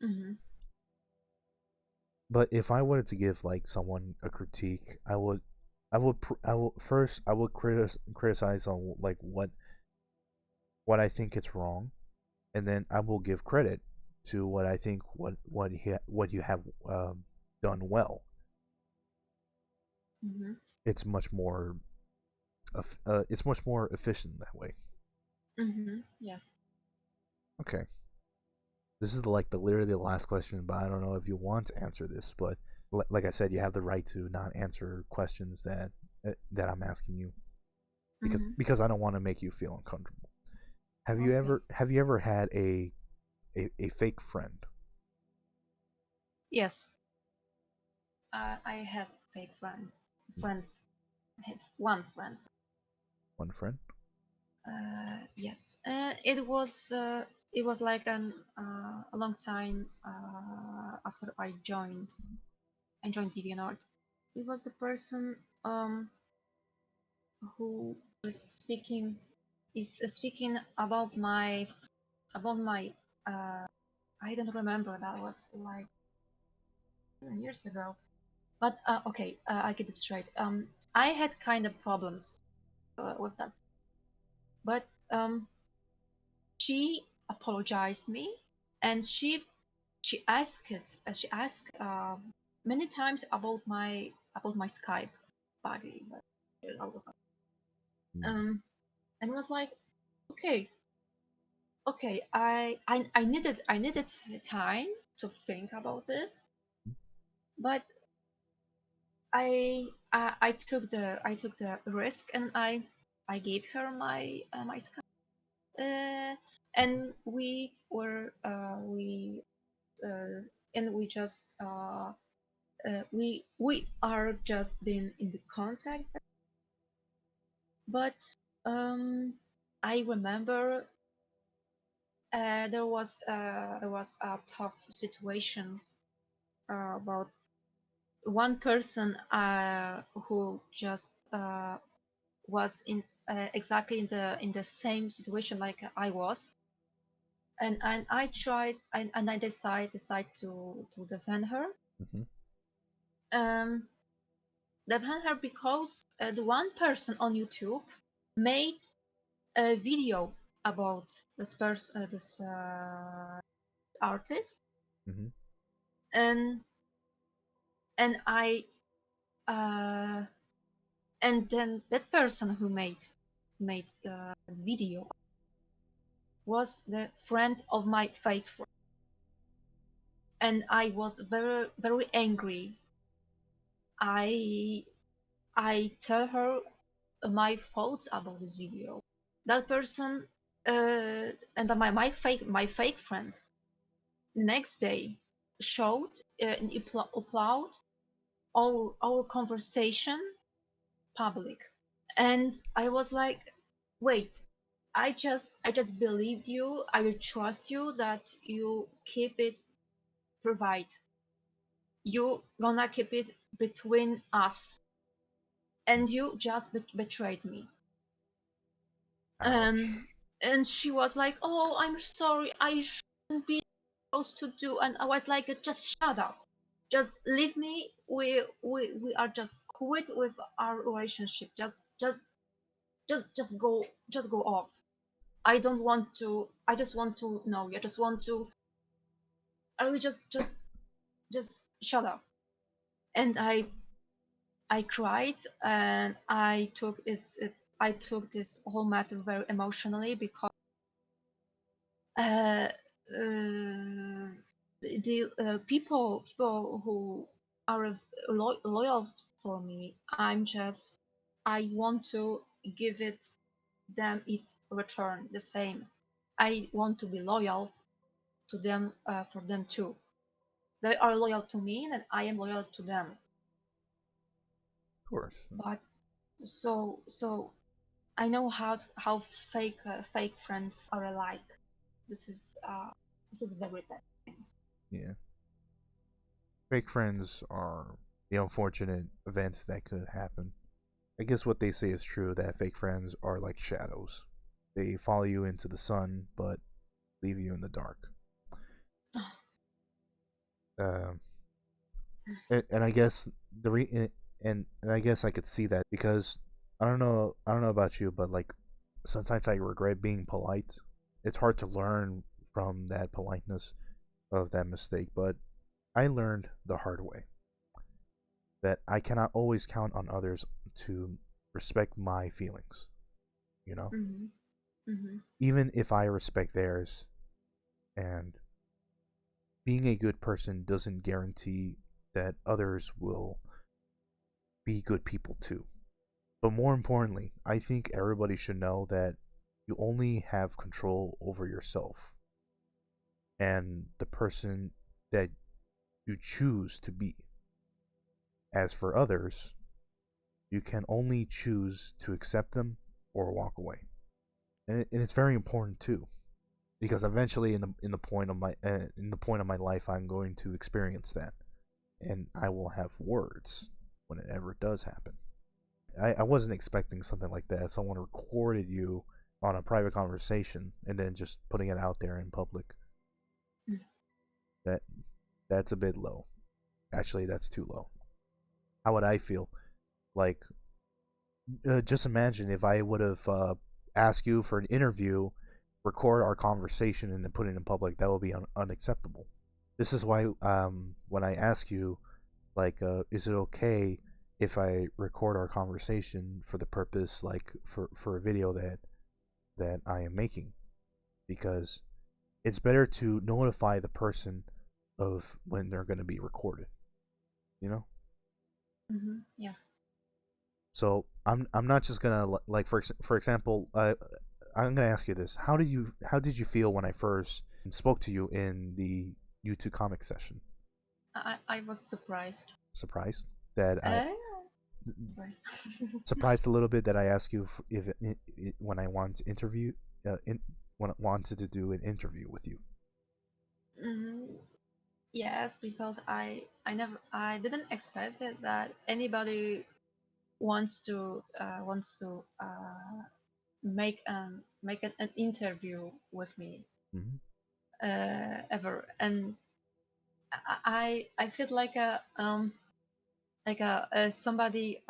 Mm-hmm. But if I wanted to give like someone a critique, I would criticize on like what I think it's wrong, and then I will give credit to what I think what you have done well. Mm-hmm. It's much more it's much more efficient that way. Mm-hmm. Yes. Okay. This is like the literally the last question, but I don't know if you want to answer this. But like I said, you have the right to not answer questions that I'm asking you because I don't want to make you feel uncomfortable. Have you ever had a fake friend? Yes. I have fake friends. I have one friend. One friend? Yes. It was like a long time after I joined DeviantArt. It was the person who was speaking about my I don't remember, that was like 7 years ago. But okay, I get it straight. I had kind of problems with that, but she apologized me, and she asked many times about my Skype body, and was like, okay, okay, I needed time to think about this, but I took the risk, and I gave her my Skype, and uh, we just we are just been in the contact, but um I remember there was a tough situation about one person who just was in exactly in the same situation like I was, and I tried, and I decide to defend her. Mm-hmm. Um, defend her because the one person on YouTube made a video about this artist, Mm-hmm. and and I uh, and then that person who made the video was the friend of my fake friend, and I was very angry. I I tell her my thoughts about this video. That person and my fake friend the next day showed and upload our conversation public, and I was like, wait, I just believed you, I will trust you that you keep it private, you gonna keep it between us, and you just betrayed me. Ouch. And she was like, oh, I'm sorry, I shouldn't be supposed to do. And I was like, just shut up, just leave me, we are just quit with our relationship, just go off. I don't want to, I just want to know you, I just want to, I will just shut up. And I cried, and I took this whole matter very emotionally, because uh, uh, the people who are loyal for me, I want to give it return the same. I want to be loyal to them, for them too. They are loyal to me and I am loyal to them. Of course. But so I know how fake friends are alike. This is very bad. Yeah. Fake friends are the unfortunate event that could happen. I guess what they say is true, that fake friends are like shadows. They follow you into the sun, but leave you in the dark. Um, and I guess and I guess I could see that because I don't know about you, but like sometimes I regret being polite. It's hard to learn from that politeness of that mistake, but I learned the hard way that I cannot always count on others to respect my feelings, you know? Mhm. Mhm. Even if I respect theirs, and being a good person doesn't guarantee that others will be good people too. But more importantly, I think everybody should know that you only have control over yourself and the person that you choose to be. As for others, you can only choose to accept them or walk away. And it's very important too, because eventually in the point of my life, I'm going to experience that, and I will have words when it ever does happen. I wasn't expecting something like that. Someone recorded you on a private conversation and then just putting it out there in public. Mm. That that's a bit low. Actually, that's too low. How would I feel? Like, just imagine if I would have asked you for an interview, record our conversation, and then put it in public. That would be unacceptable. This is why when I ask you, like, is it okay if I record our conversation for the purpose, like, for a video that I am making? Because it's better to notify the person of when they're going to be recorded, you know? Mhm. Yes. So I'm not just gonna, like, for example, I'm gonna ask you this: how did you feel when I first spoke to you in the YouTube comic session? I was surprised. Surprised that I Uh, surprised. surprised a little bit that I asked you if when I wanted to interview when I wanted to do an interview with you. Mhm. Yes, because I didn't expect that anybody wants to make an interview with me, Mm-hmm. ever. And I feel like a somebody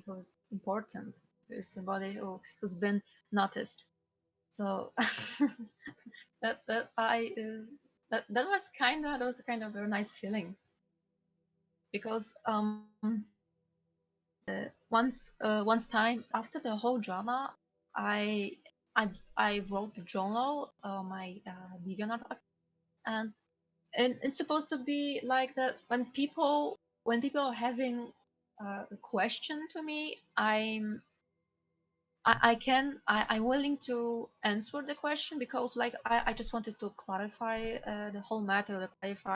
who's important, somebody who's been noticed. So that I that was kind of a very nice feeling, because once time after the whole drama, I I wrote the journal, my DeviantArt, and it's supposed to be like that. When people are having a question to me, I'm willing to answer the question, because like I just wanted to clarify the whole matter, to clarify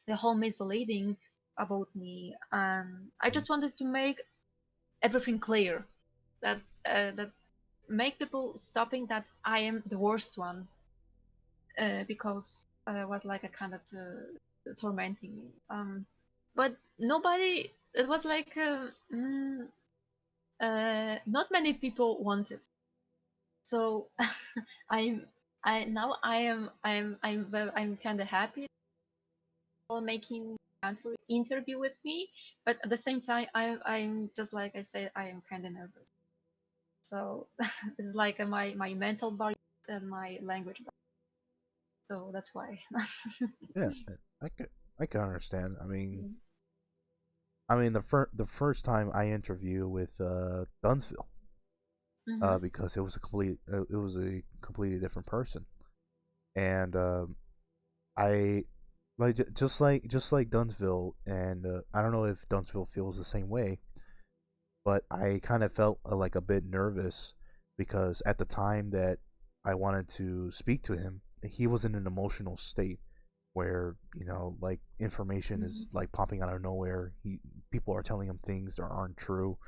the whole misleading about me, and I just wanted to make everything clear, that make people stopping that I am the worst one, because it was like a kind of tormenting me. But nobody. It was like not many people wanted. So I'm I now I'm kind of happy for making interview with me, but at the same time I'm just like I said, I am kind of nervous. So it's like my mental barrier and my language barrier. So that's why. Yeah, I can understand. I mean the first time I interview with Dumbsville, because it was a completely different person. And I like just like Dumbsville, and I don't know if Dumbsville feels the same way, but I kind of felt like a bit nervous because at the time that I wanted to speak to him, he was in an emotional state where like information is like popping out of nowhere. People are telling him things that aren't true,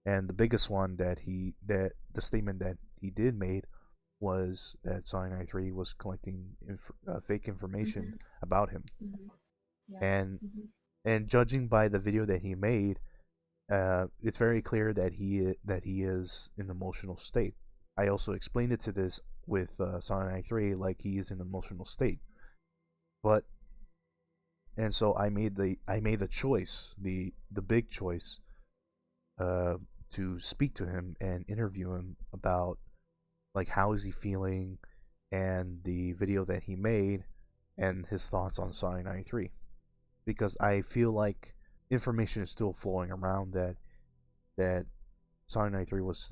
and the biggest one that the statement that he did made was that Sonic 93 was collecting fake information about him, Yes. and judging by the video that he made, it's very clear that he is in an emotional state. I also explained it to this with Sonic 93, like he is in an emotional state, but and so I made the choice, the big choice, to speak to him and interview him about like how is he feeling and the video that he made and his thoughts on Sonic 93, because I feel like information is still flowing around that Sonic 93 was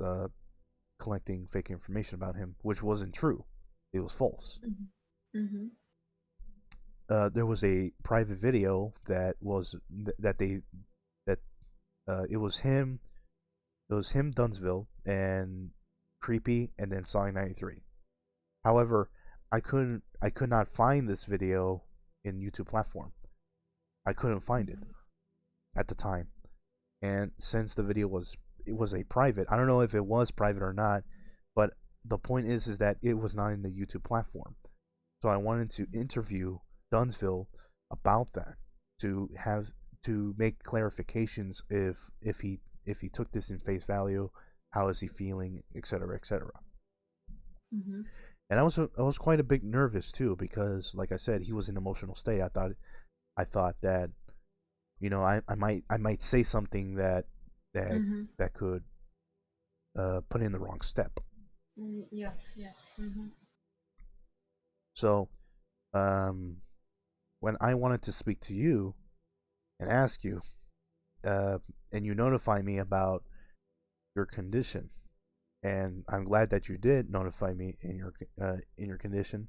collecting fake information about him, which wasn't true. It was false. There was a private video that was that they that it was him, Dumbsville, and Creepy, and then Sonic 93. However, I could not find this video in YouTube platform. I couldn't find it at the time, and since the video was a private, I don't know if it was private or not, but the point is that it was not in the YouTube platform. So I wanted to interview Dumbsville about that, to make clarifications if he took this in face value, how is he feeling, etc., etc. And I was quite a bit nervous too, because like I said, he was in an emotional state. I thought that I might say something that could put in the wrong step. Yes. So when I wanted to speak to you and ask you, and you notify me about your condition, and I'm glad that you did notify me in your condition.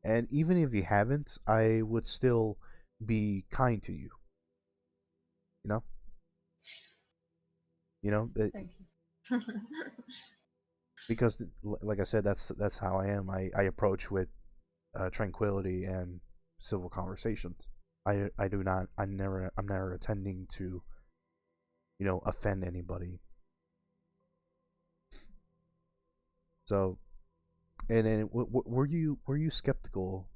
And even if you haven't, I would still be kind to you. Thank you. Because, like I said, that's how I am. I approach with tranquility and civil conversations. I'm never intending to offend anybody. So, and then were you skeptical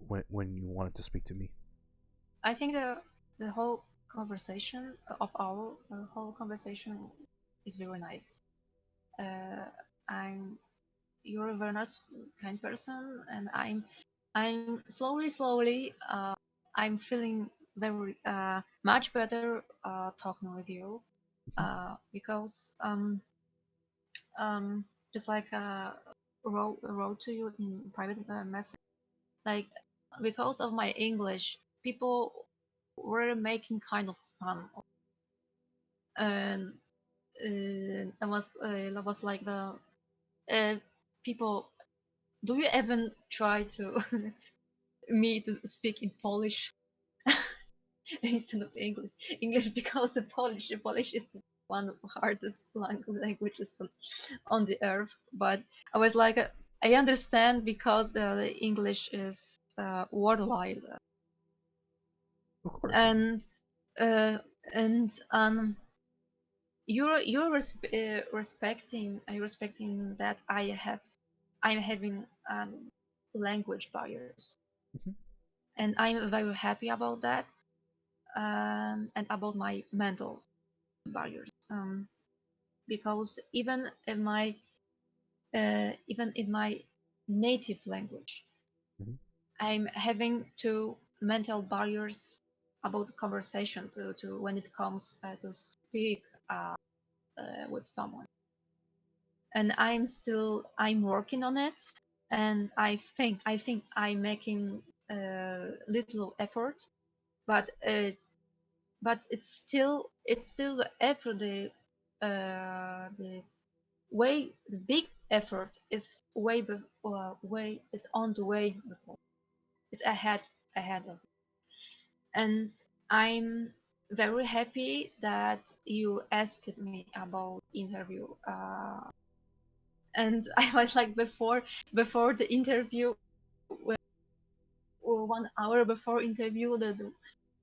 when you wanted to speak to me? I think the whole conversation of our whole conversation is very nice. I'm You're a very nice, kind person, and I'm slowly I'm feeling very much better talking with you because just like wrote to you in private message, like because of my English, people were making kind of fun, and I was like the people. Do you even try to me to speak in Polish instead of English because the Polish is one of the hardest languages on the earth. But I was like, I understand because the English is worldwide, Of course. and uh, and you're respecting that I'm having language barriers, and I'm very happy about that, and about my mental barriers, because even in my native language, I'm having two mental barriers about the conversation to when it comes to speak with someone, and I'm working on it, and I think I'm making little effort, but it's still the effort, the the big effort is is on the way before, is ahead of, and I'm very happy that you asked me about interview. And I was like before the interview, or 1 hour before interview,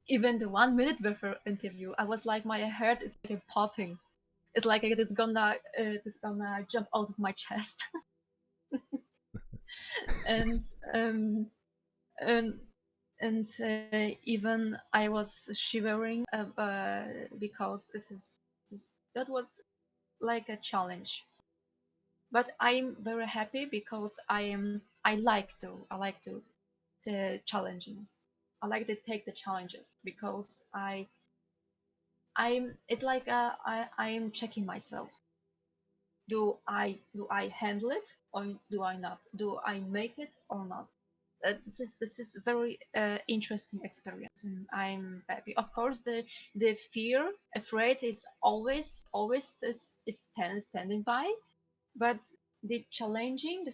even the 1 minute before interview, I was like, my heart is like popping. It's like it's gonna jump out of my chest. and um and even I was shivering, because that was like a challenge. But I'm very happy because I like to the challenging. I like to take the challenges because I'm it's like I'm checking myself. Do I handle it, or do I not? Do I make it or not? This is a very interesting experience, and I'm happy. Of course, the afraid is always standing by, but the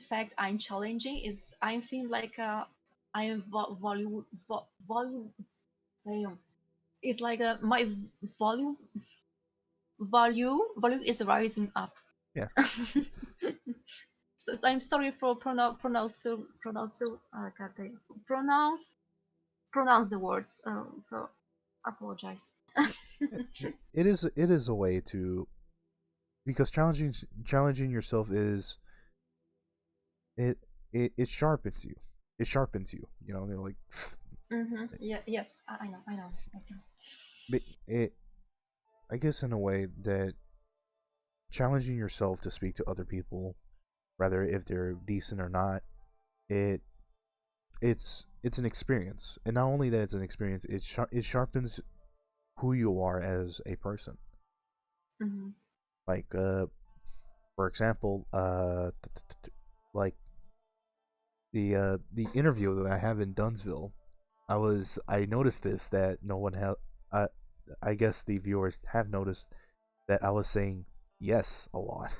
fact I'm challenging is I'm feeling like I am volume. It's like my volume volume is rising up. Yeah. So I'm sorry for God damn, pronounce the words. So apologize. It is a way to, because challenging yourself is it it sharpens you. It sharpens you. You know, they're like Yeah. Yes. I know. I know. but it, I guess in a way that challenging yourself to speak to other people, rather if they're decent or not, it it's an experience, and not only that it's an experience, it sharpens who you are as a person. Mm-hmm. Like for example, like the interview that I have in Dumbsville, I noticed this, that no one had. I guess the viewers have noticed that I was saying yes a lot.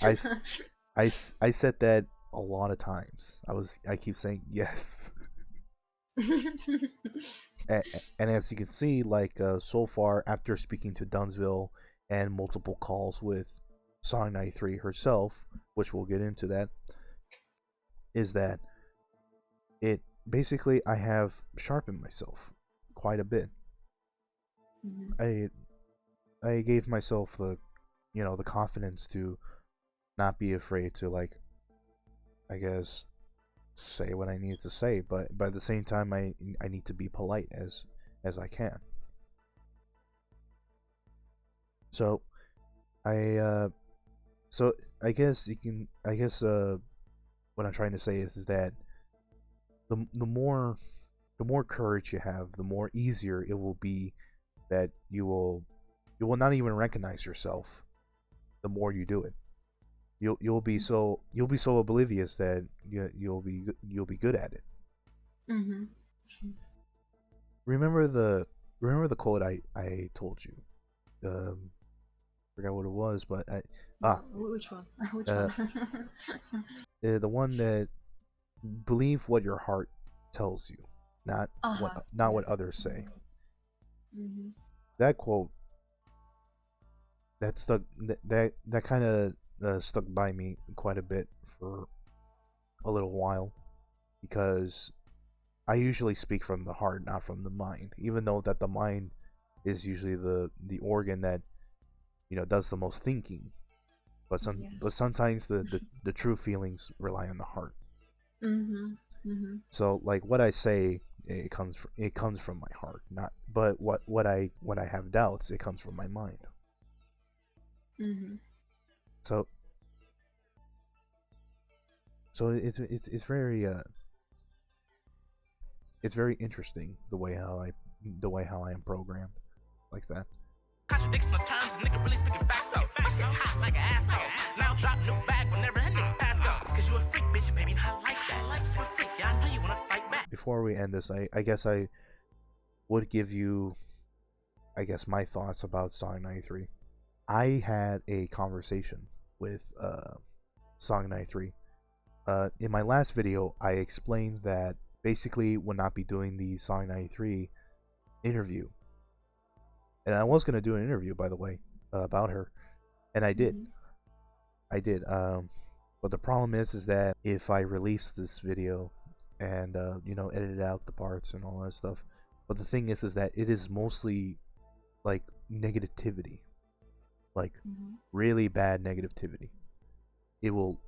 I, I said that a lot of times. I keep saying yes. And as you can see, like so far, after speaking to Dumbsville and multiple calls with Song 93 herself, which we'll get into that, is that it basically, I have sharpened myself quite a bit. Mm-hmm. I gave myself the confidence to not be afraid to, like, I guess, say what I needed to say, but at the same time I need to be polite as I can. So so I guess what I'm trying to say is that the more courage you have, the more easier it will be that you will not even recognize yourself the more you do it. You'll be so oblivious that you'll be good at it. Mm-hmm. Remember the quote I told you. Forgot what it was, but Which one? Which uh, one? the one that, believe what your heart tells you, not what Yes. others say. Mm-hmm. That quote, that stuck that kind of stuck by me quite a bit for a little while, because I usually speak from the heart, not from the mind, even though that the mind is usually the organ that does the most thinking, but Yes. sometimes the true feelings rely on the heart. Mm-hmm. Mm-hmm. So, like, what I say, it comes from my heart, not, but what I when I have doubts, it comes from my mind. Mm-hmm. So it's very it's very interesting the way how I am programmed like that. Contradiction of terms, nigga really speaking facts though. I shit hot like an asshole. Now drop new bag whenever a nigga pass go. Cause you a freak, bitch, baby, I like that. You a freak, yeah, I know you wanna fight back. Before we end this, I guess I would give you, I guess, my thoughts about Song 93. I had a conversation with Song 93. In my last video, I explained that basically would not be doing the Song 93 interview. And I was going to do an interview, by the way, about her. And I did. I did. But the problem is that if I release this video and, edit out the parts and all that stuff. But the thing is that it is mostly like negativity. Like really bad negativity. It will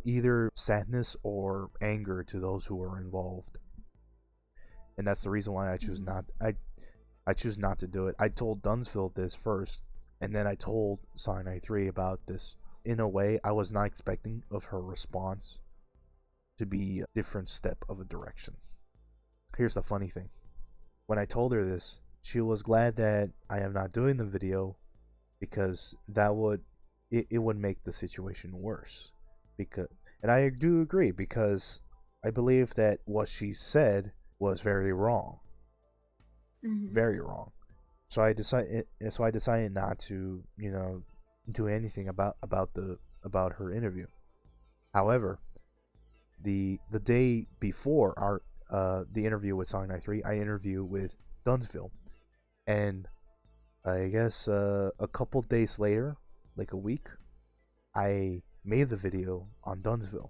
either sadness or anger to those who are involved. And that's the reason why I choose not I choose not to do it. I told Dumbsville this first, and then I told Song 93 about this. In a way, I was not expecting of her response to be a different step of a direction. Here's the funny thing. When I told her this, she was glad that I am not doing the video because that would make the situation worse. And I do agree, because I believe that what she said was very wrong. Very wrong. So I decided not to, do anything about her interview. However, the day before our the interview with Song 93, I interviewed with Dumbsville, and I guess a couple days later, like a week, I made the video on Dumbsville.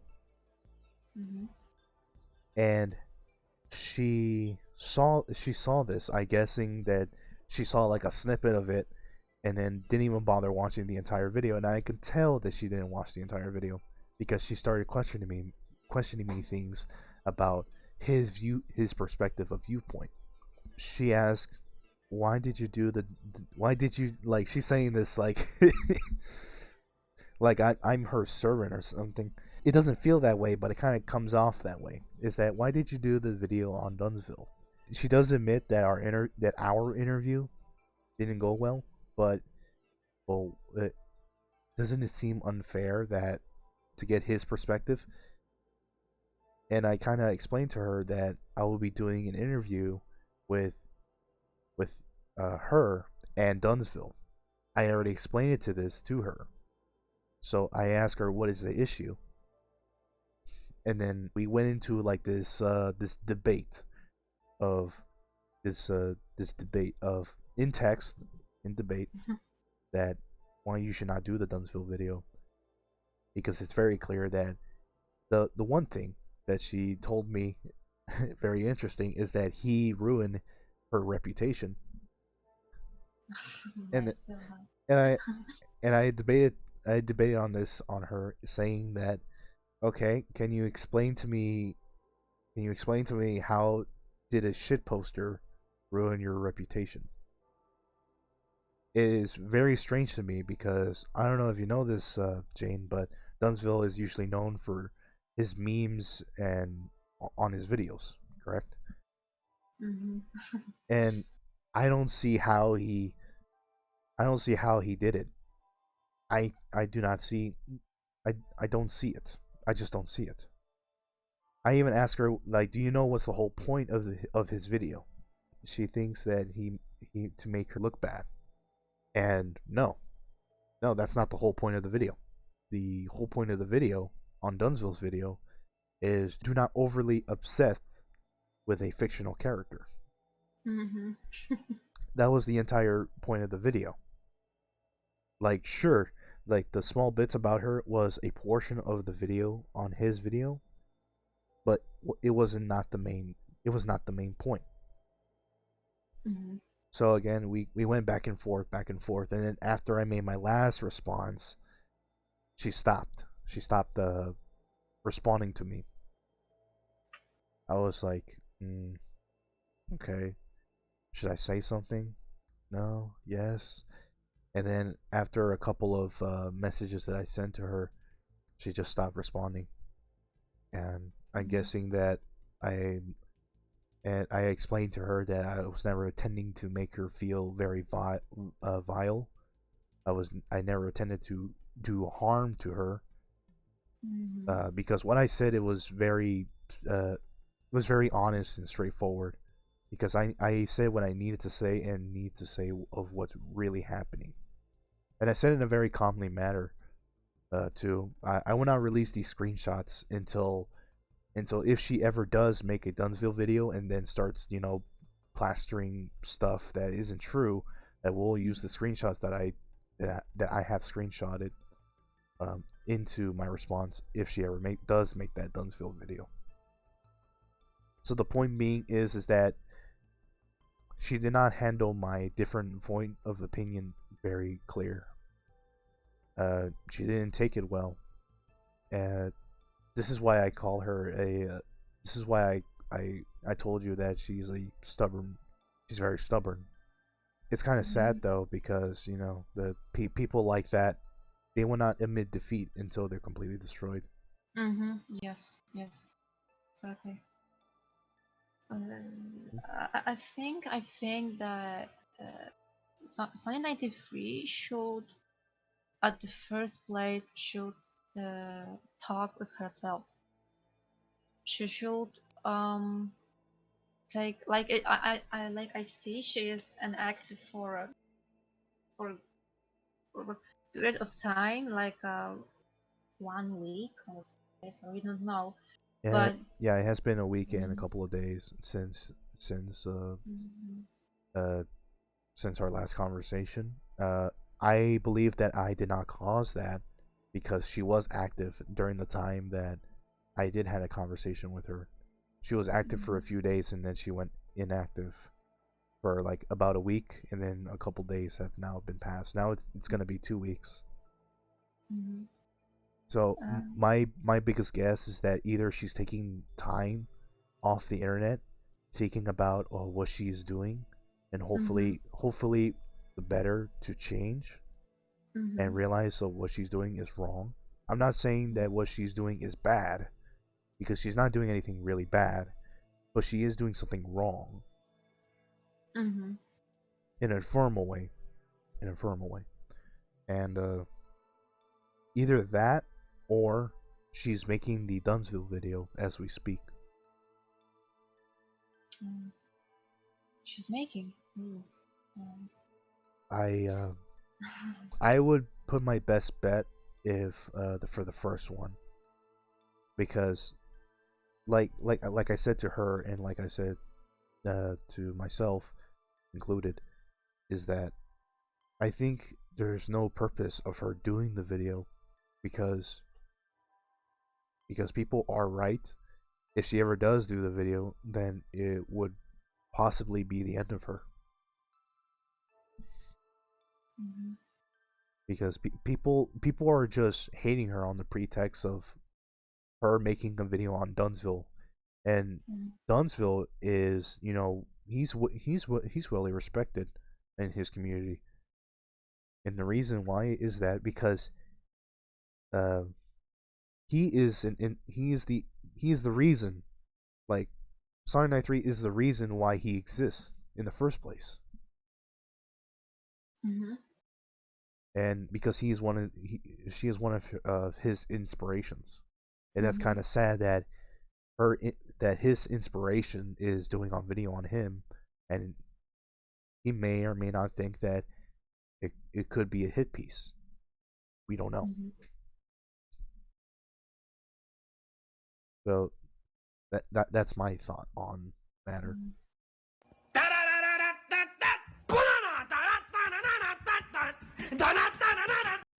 And she saw this, I guessing that she saw like a snippet of it, and then didn't even bother watching the entire video. And I could tell that she didn't watch the entire video, because she started questioning me things about his perspective of viewpoint. She asked, why did you like, she's saying this like like I'm her servant or something. It doesn't feel that way, but it kind of comes off that way. Is that, why did you do the video on Dumbsville? She does admit that our interview didn't go well, but doesn't it seem unfair that to get his perspective? And I kind of explained to her that I will be doing an interview with her and Dumbsville. I already explained to her. So I asked her, what is the issue? And then we went into like this debate of in debate that why you should not do the Dumbsville video, because it's very clear that the one thing that she told me very interesting is that he ruined her reputation. and I debated on this on her, saying that, okay, can you explain to me how did a shit poster ruin your reputation? It is very strange to me, because I don't know if you know this, Jane, but Dumbsville is usually known for his memes and on his videos, correct? And I don't see how he did it. I don't see it. I just don't see it. I even asked her, like, do you know what's the whole point of his video? She thinks that he to make her look bad. And no, that's not the whole point of the video. The whole point of the video, on Dumbsville's video, is do not overly obsess with a fictional character. That was the entire point of the video. Like, sure, like the small bits about her was a portion of the video on his video, but it was not the main point. So again, we went back and forth, and then after I made my last response, she stopped responding to me. I was like, okay, should I say something? No, yes. And then after a couple of messages that I sent to her, she just stopped responding. And I'm guessing that I explained to her that I was never intending to make her feel very vile. I never intended to do harm to her. Because what I said, it was very honest and straightforward. Because I said what I needed to say, and need to say of what's really happening. And I said in a very calmly manner, too. I will not release these screenshots until if she ever does make a Dumbsville video and then starts, plastering stuff that isn't true, that we'll use the screenshots that I have screenshotted into my response if she ever does make that Dumbsville video. So the point being is that she did not handle my different point of opinion very clear. She didn't take it well. This is why I call her a. This is why I told you that she's very stubborn. It's kind of sad though, because the people like that, they will not admit defeat until they're completely destroyed. Yes. Exactly. I think that Sunny 93 should, at the first place, should talk with herself. She should take, like, I see she is an active for a period of time, like 1 week or so, we don't know. Yeah, But it has been a week and a couple of days since our last conversation. I believe that I did not cause that because she was active during the time that I did had a conversation with her. She was active for a few days and then she went inactive for like about a week, and then a couple days have now been passed. Now it's gonna be 2 weeks. So my biggest guess is that either she's taking time off the internet, thinking about what she's doing, and hopefully the better to change and realize what she's doing is wrong. I'm not saying that what she's doing is bad, because she's not doing anything really bad, but she is doing something wrong. In an informal way. And either that, or she's making the Dumbsville video as we speak. She's making. I would put my best bet for the first one, because like I said to her, and like I said to myself included, is that I think there's no purpose of her doing the video, because people are right. If she ever does do the video, then it would possibly be the end of her. Because people are just hating her on the pretext of her making a video on Dumbsville, and Dumbsville is, he's well respected in his community, and the reason why is that because he is the reason, like, Sonic 93 is the reason why he exists in the first place. And because she is one of his inspirations, and that's kind of sad that his inspiration is doing on video on him, and he may or may not think that it could be a hit piece. We don't know. So that's my thought on the matter.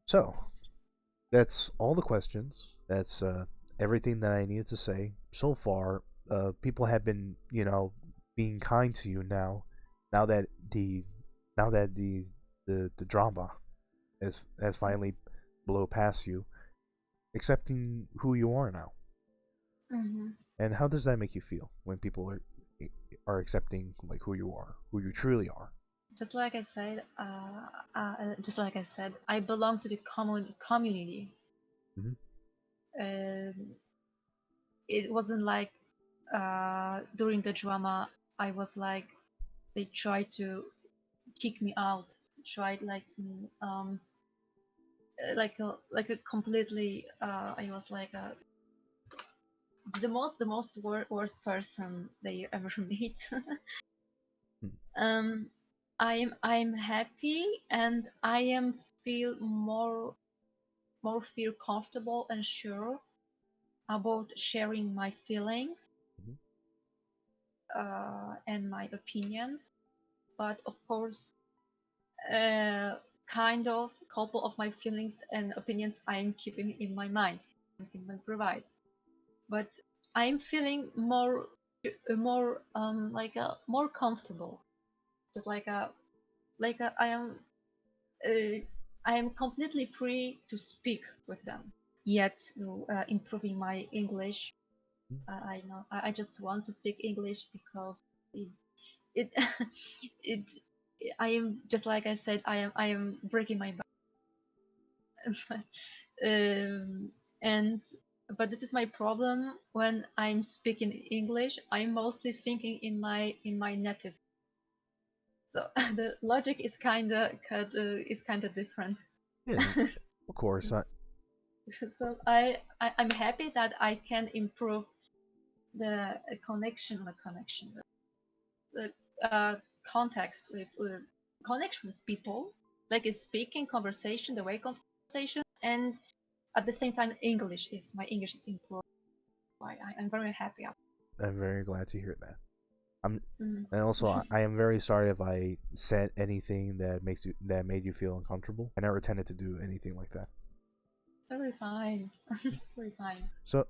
So that's all the questions. That's everything that I needed to say so far. People have been, being kind to you now that the drama has finally blown past you, accepting who you are now. And how does that make you feel when people are accepting, like, who you are, who you truly are? Just like I said, I belong to the community. It wasn't like during the drama I was like, they tried to kick me out, tried like a completely I was like the most worst person they ever meet. I'm happy, and I am feel feel comfortable and sure about sharing my feelings Mhm. and my opinions. But of course, kind of couple of my feelings and opinions I'm keeping in my mind. I can provide, but I'm feeling more comfortable, just uh, I am completely free to speak with them. Yet improving my English. I know I just want to speak English because it it I am, just like I said, I am breaking my back. And but this is my problem when I'm speaking English. I'm mostly thinking in my native. So the logic is kind of different. Yeah, of course. So I'm happy that I can improve the connection, the context with connection with people, like a speaking conversation, the way conversation, and at the same time, my English is improved. I'm very happy. I'm very glad to hear that. Mm. And also, I am very sorry if I said anything that made you feel uncomfortable. I never intended to do anything like that. It's very fine. It's very fine. So,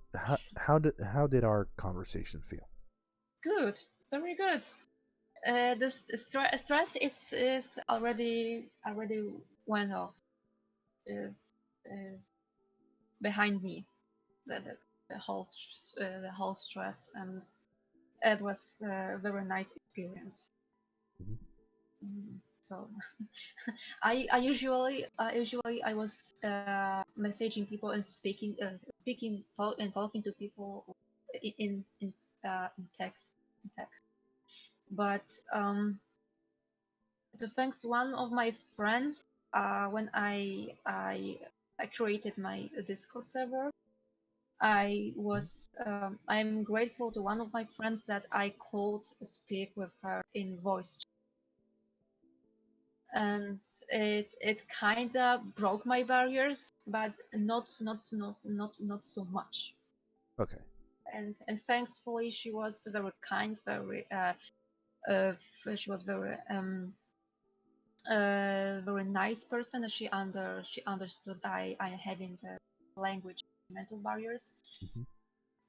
how did our conversation feel? Good, very good. Stress is already went off. Is behind me. The whole stress, and it was a very nice experience. Mhm. So I usually I was messaging people and talking to people in text. But to thanks one of my friends, when I created my Discord server, I'm grateful to one of my friends that I could speak with her in voice, and it kind of broke my barriers, but not so much. Okay. And thankfully she was very kind, she was very nice person. She understood I having the language mental barriers, Mhm.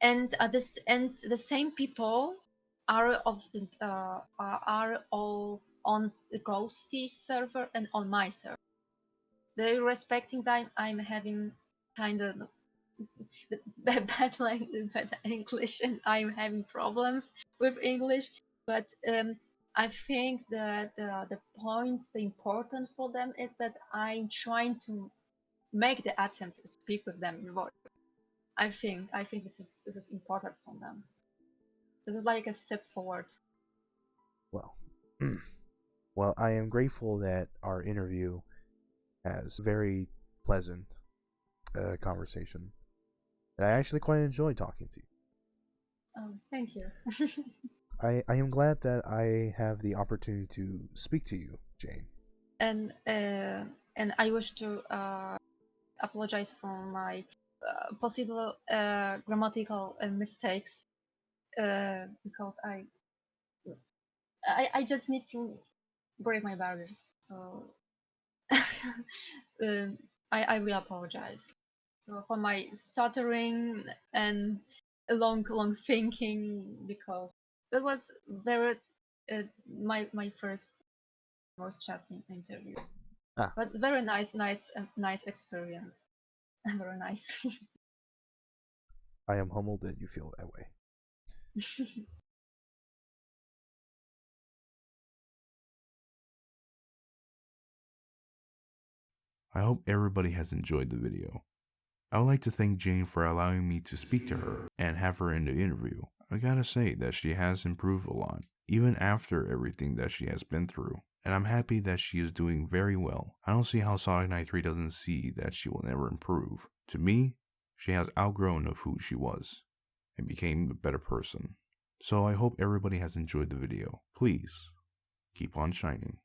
and the same people are all on the Ghosty server and on my server. They respecting time I'm having kind of bad English, and I'm having problems with English. But I think that the important for them is that I'm trying to make the attempt to speak with them in voice. I think this is important for them. This is like a step forward. Well, well, I am grateful that our interview has very pleasant conversation, and I actually quite enjoyed talking to you. Thank you. I am glad that I have the opportunity to speak to you, Jane. And I wish to apologize for my possible grammatical mistakes, because I just need to break my barriers. So um, I will apologize. So for my stuttering and long thinking, because it was very my first voice chatting interview, Ah, but very nice experience. Very nice. I am humbled that you feel that way. I hope everybody has enjoyed the video. I would like to thank Jane for allowing me to speak to her and have her in the interview. I gotta say that she has improved a lot, even after everything that she has been through. And I'm happy that she is doing very well. I don't see how Sonic Knight 3 doesn't see that she will never improve. To me, she has outgrown of who she was and became a better person. So I hope everybody has enjoyed the video. Please, keep on shining.